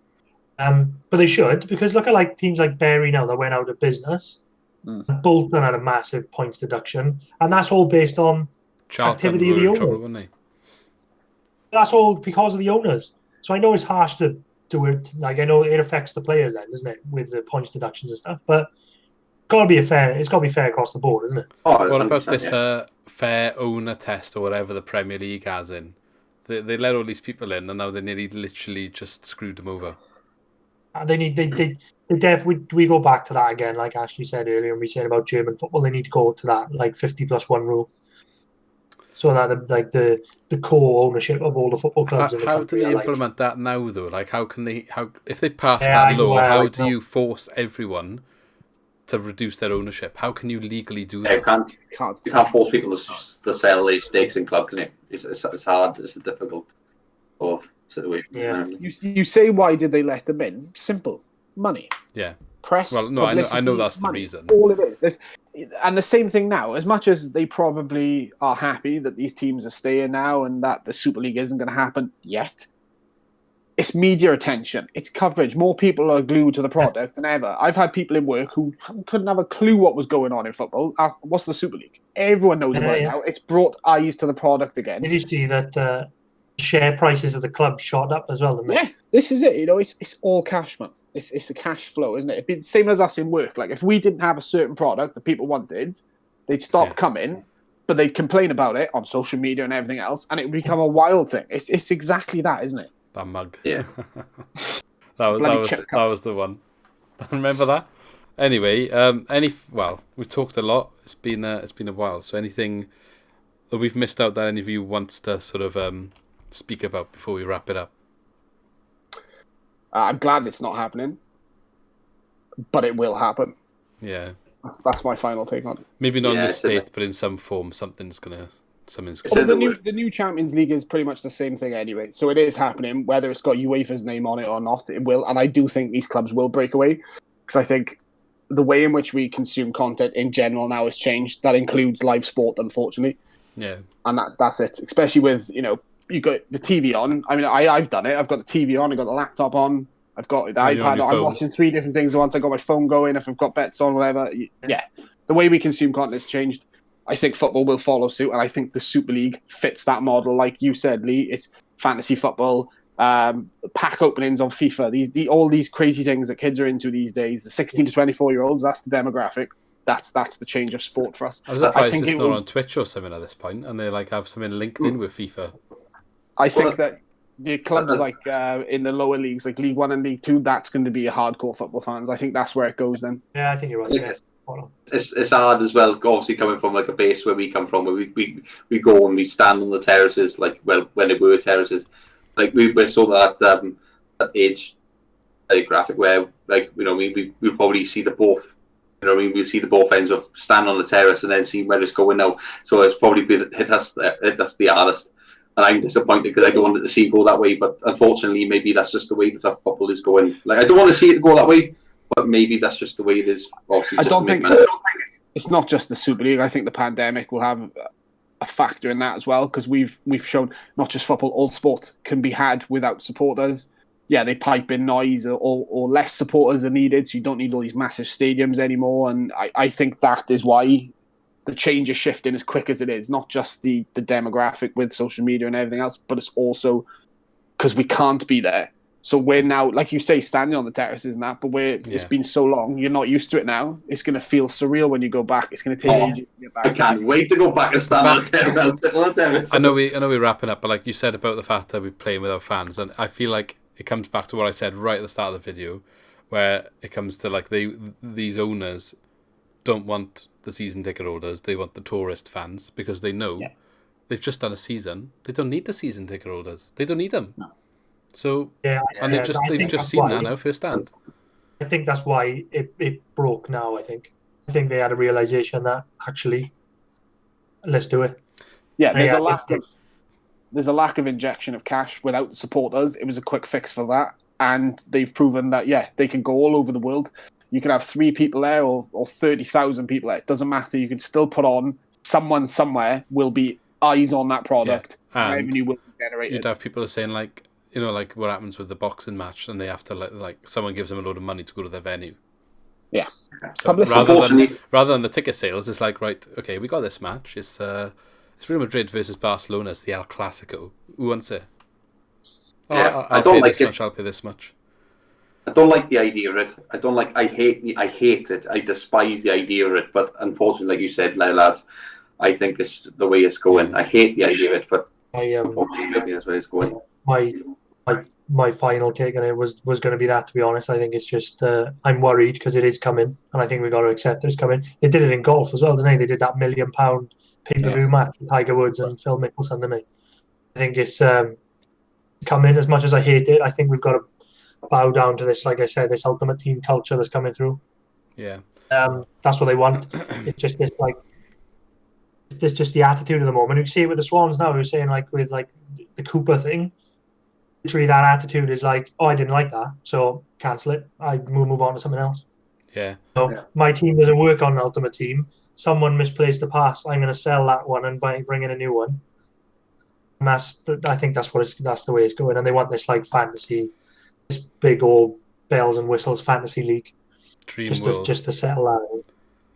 But they should, because look at like teams like Bury now that went out of business. Bolton had a massive points deduction, and that's all based on activity of the owners. That's all because of the owners. So I know it's harsh to do it. Like, I know it affects the players then, doesn't it, with the points deductions and stuff. But it's got to be fair across the board, isn't it? What about this fair owner test or whatever the Premier League has in? They let all these people in, and now they nearly literally just screwed them over. They definitely. We go back to that again, like Ashley said earlier, and we said about German football. They need to go to that like 50+1 rule, so that the core ownership of all the football clubs in the country. How do they implement that now, though? Like, if they pass that law, how do you force everyone to reduce their ownership? How can you legally do that? You can't force people to sell their stakes in club, can you? It's hard. It's a difficult situation. Yeah. You say, why did they let them in? Simple. Money. Yeah. Press. Well, no, I know that's money. The reason. All it is. And the same thing now. As much as they probably are happy that these teams are staying now and that the Super League isn't going to happen yet, it's media attention. It's coverage. More people are glued to the product than ever. I've had people in work who couldn't have a clue what was going on in football. What's the Super League? Everyone knows about it now. It's brought eyes to the product again. Did you see that share prices of the club shot up as well? Yeah, this is it. You know, it's all cash, man. It's a cash flow, isn't it? It'd be the same as us in work. Like, if we didn't have a certain product that people wanted, they'd stop coming, but they'd complain about it on social media and everything else, and it would become a wild thing. It's exactly that, isn't it? That mug. Yeah. that was the one. Remember that? Anyway, we've talked a lot. It's been a while. So anything that we've missed out that any of you wants to sort of speak about before we wrap it up? I'm glad it's not happening. but it will happen. Yeah. That's my final take on it. Maybe not in this state, but in some form, something's gonna. Well, the new Champions League is pretty much the same thing anyway, so it is happening. Whether it's got UEFA's name on it or not, it will. And I do think these clubs will break away, because I think the way in which we consume content in general now has changed. That includes live sport, unfortunately. Yeah. And that's it. Especially with, you got the TV on. I mean, I've done it. I've got the TV on. I've got the laptop on. I've got the iPad on. I'm watching 3 different things at once. I've got my phone going. If I've got bets on, whatever. Yeah. The way we consume content has changed. I think football will follow suit. And I think the Super League fits that model. Like you said, Lee, it's fantasy football, pack openings on FIFA. All these crazy things that kids are into these days. The 16 to 24-year-olds, that's the demographic. That's the change of sport for us. I was surprised it's not on Twitch or something at this point, and they have something linked in with FIFA. I think that the clubs in the lower leagues, like League 1 and League 2, that's going to be hardcore football fans. I think that's where it goes then. Yeah, I think you're right. It's hard as well, obviously coming from like a base where we come from, where we go and we stand on the terraces, when there were terraces. We saw that age graphic where we probably see the both. We see the both ends of stand on the terrace and then see where it's going now. So it's probably that's the hardest. And I'm disappointed because I don't want it to see it go that way. But unfortunately, maybe that's just the way that football is going. I don't want to see it go that way, but maybe that's just the way it is. I don't think it's not just the Super League. I think the pandemic will have a factor in that as well, because we've shown not just football, all sport can be had without supporters. Yeah, they pipe in noise or less supporters are needed, so you don't need all these massive stadiums anymore. And I think that is why the change is shifting as quick as it is. Not just the demographic with social media and everything else, but it's also because we can't be there. So we're now, like you say, standing on the terraces and that, but it's been so long, you're not used to it now. It's going to feel surreal when you go back. It's going to take ages to get back. I can't wait to go back and stand on the terrace. I know we're wrapping up, but like you said about the fact that we're playing without fans, and I feel like it comes back to what I said right at the start of the video, where it comes to like these owners don't want the season ticket holders, they want the tourist fans, because they know they've just done a season. They don't need the season ticket holders. They don't need them. No. So they've just seen that now firsthand. I think that's why it broke now. I think they had a realization that actually, let's do it. Yeah, there's a lack of injection of cash without the supporters. It was a quick fix for that, and they've proven that they can go all over the world. You can have 3 people there or 30,000 people there. It doesn't matter. You can still put on someone somewhere will be eyes on that product. And revenue will be generated. You'd have people saying like what happens with the boxing match, and they have to like someone gives them a load of money to go to their venue. Yeah. So rather than the ticket sales, it's like, right, okay, we got this match. It's Real Madrid versus Barcelona. It's the El Clasico. Who wants it? I'll pay this much. I'll pay this much. I don't like the idea of it. I hate it. I despise the idea of it. But unfortunately, like you said, lads, I think it's the way it's going. I hate the idea of it, but unfortunately, maybe that's where it's going. My final take on it was going to be that. To be honest, I think it's just I'm worried because it is coming, and I think we've got to accept that it's coming. They did it in golf as well, didn't they? They did that £1 million pay-per-view match with Tiger Woods and Phil Mickelson, didn't they? I think it's coming. As much as I hate it, I think we've got to bow down to this, like I said, this ultimate team culture that's coming through. Yeah. That's what they want. It's just this it's just the attitude of the moment. You see it with the Swans now. We're saying like with like the Cooper thing. Literally, that attitude is like, oh, I didn't like that, so cancel it. I will move on to something else. Yeah. So my team doesn't work on an ultimate team. Someone misplaced the pass. I'm going to sell that one and bring in a new one. And I think that's the way it's going. And they want this like fantasy, this big old bells and whistles fantasy league, just to settle that.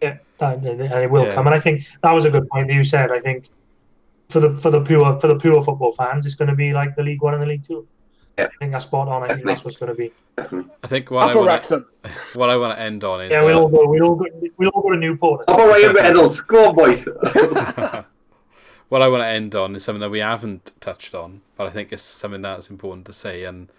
Yeah, and it will come. And I think that was a good point that you said. I think for the pure football fans, it's going to be like the League 1 and the League 2. Yeah. I think that's spot on. I think that's what's going to be. I think what I want to end on is we'll all go to Newport. Upper Ryan Reynolds, go on, boys. What I want to end on is something that we haven't touched on, but I think it's something that's important to say. And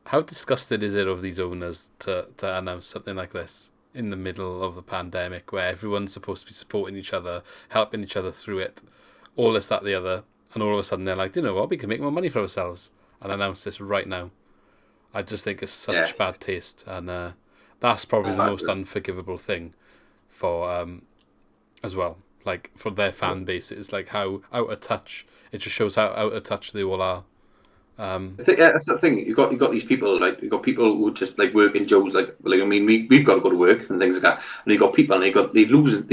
how disgusted is it of these owners to announce something like this in the middle of the pandemic, where everyone's supposed to be supporting each other, helping each other through it, all this, that, the other, and all of a sudden they're like, you know what, we can make more money for ourselves and announce this right now. I just think it's such bad taste, and that's probably the most unforgivable thing for as well. Like for their fan bases, like how out of touch. It just shows how out of touch they all are. I think that's the thing. You've got these people, like you've got people who just like work in Joe's, like I mean, we've got to go to work and things like that. And you've got people, and they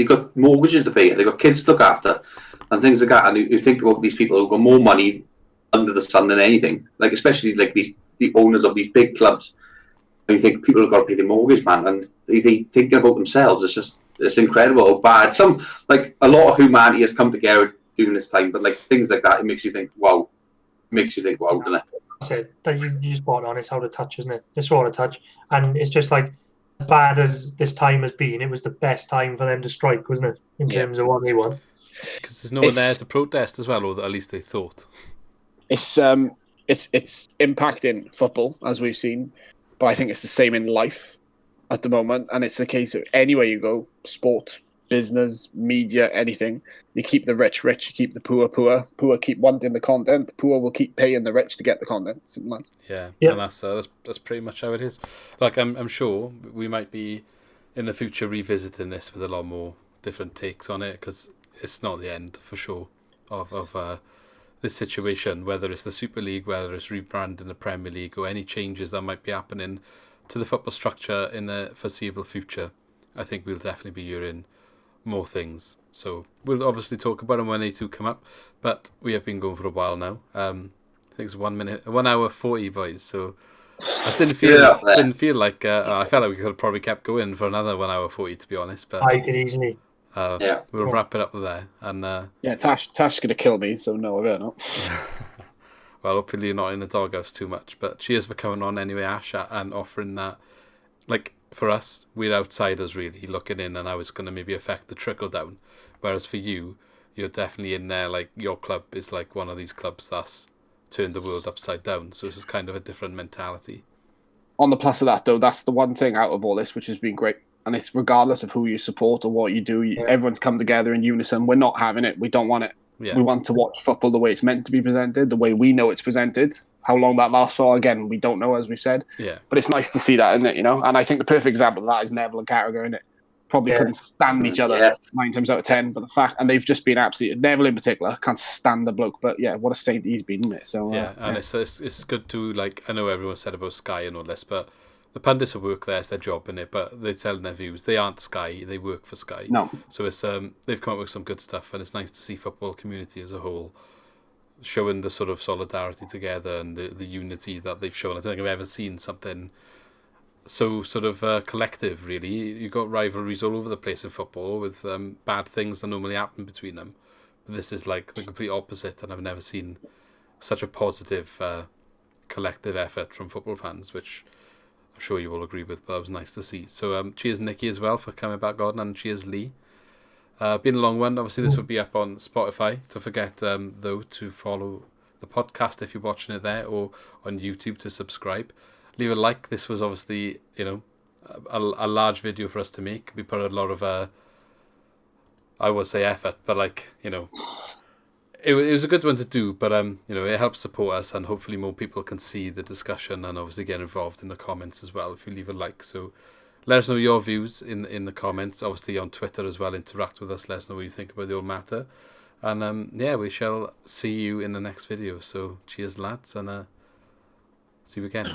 got mortgages to pay, they got kids to look after, and things like that. And you think about these people who've got more money under the sun than anything. Like especially like the owners of these big clubs. And you think people have got to pay their mortgage, man, and they thinking about themselves. It's incredible how bad. Some like a lot of humanity has come together during this time, but like things like that, it makes you think, wow. Doesn't it? That's it. You spot on. It's out of touch, isn't it? It's out of touch, and it's just like as bad as this time has been. It was the best time for them to strike, wasn't it? In terms of what they want. Because there's no one there to protest as well, or at least they thought. It's impacting football as we've seen, but I think it's the same in life at the moment, and it's a case of anywhere you go, sport, business, media, anything. You keep the rich, you keep the poor. Poor keep wanting the content. The poor will keep paying the rich to get the content. Simple as. Yeah, and that's pretty much how it is. Like I'm sure we might be in the future revisiting this with a lot more different takes on it, because it's not the end for sure of this situation. Whether it's the Super League, whether it's rebranding the Premier League, or any changes that might be happening to the football structure in the foreseeable future, I think we'll definitely be hearing more things. So we'll obviously talk about them when they do come up, but we have been going for a while now. I think it's 1 hour 40, boys. So I didn't feel like I felt like we could have probably kept going for another 1 hour 40, to be honest. But I could easily. We'll wrap it up there. And Tash gonna kill me, so no, I better not. Well, hopefully you're not in the doghouse too much. But cheers for coming on anyway, Ash, and offering that. Like, for us, we're outsiders really looking in, and how it's going to maybe affect the trickle down. Whereas for you, you're definitely in there. Like, your club is like one of these clubs that's turned the world upside down. So it's kind of a different mentality. On the plus of that, though, that's the one thing out of all this which has been great. And it's regardless of who you support or what you do, everyone's come together in unison. We're not having it. We don't want it. Yeah. We want to watch football the way it's meant to be presented, the way we know it's presented. How long that lasts for, again, we don't know, as we've said. Yeah. But it's nice to see that, isn't it? You know, and I think the perfect example of that is Neville and Carragher, isn't it? Probably couldn't stand each other 9 times out of 10. But the fact, and they've just been absolutely, Neville in particular, can't stand the bloke. But yeah, what a saint he's been, isn't it? So it's good to, like, I know everyone said about Sky and all this, but the pundits who work there, it's their job, innit? But they're telling their views. They aren't Sky, they work for Sky. No. So it's they've come up with some good stuff, and it's nice to see football community as a whole showing the sort of solidarity together and the unity that they've shown. I don't think I've ever seen something so sort of collective, really. You've got rivalries all over the place in football with bad things that normally happen between them. But this is like the complete opposite, and I've never seen such a positive collective effort from football fans, which I'm sure you all agree with, but it was nice to see. So cheers Nikki as well for coming back on, and cheers Lee. Been a long one. Obviously this will be up on Spotify. Don't forget though to follow the podcast if you're watching it there, or on YouTube to subscribe. Leave a like. This was obviously, you know, a large video for us to make. We put a lot of I would say effort, but like, you know, it was a good one to do, but you know, it helps support us, and hopefully more people can see the discussion and obviously get involved in the comments as well if you leave a like. So let us know your views in the comments, obviously on Twitter as well. Interact with us, let us know what you think about the whole matter, and we shall see you in the next video. So cheers lads, and see you again.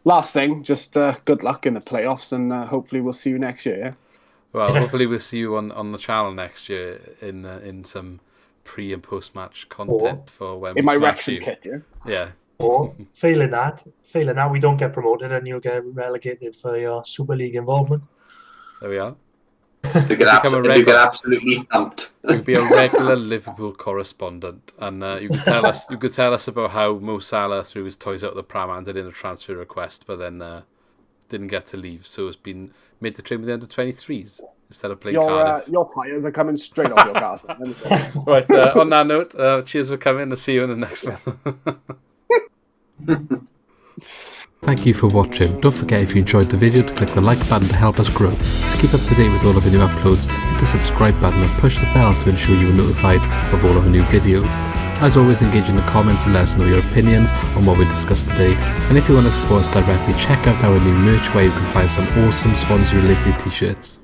Last thing, just good luck in the playoffs, and hopefully we'll see you next year. Yeah? Well, hopefully we'll see you on the channel next year in some pre and post match content for when in we my smash Wrexham you. kit, yeah. Or failing that, we don't get promoted and you'll get relegated for your Super League involvement. There we are. You get absolutely thumped. You'll be a regular Liverpool correspondent, and you could tell us about how Mo Salah threw his toys out the pram and did in a transfer request, but then didn't get to leave, so it's been made to train with the under-23s instead of playing Cardiff. Your tyres are coming straight off your cars. Right, on that note, cheers for coming, and see you in the next one. Thank you for watching. Don't forget, if you enjoyed the video, to click the like button to help us grow. To keep up to date with all of our new uploads, hit the subscribe button and push the bell to ensure you are notified of all of our new videos. As always, engage in the comments and let us know your opinions on what we discussed today. And if you want to support us directly, check out our new merch where you can find some awesome Swansea related t-shirts.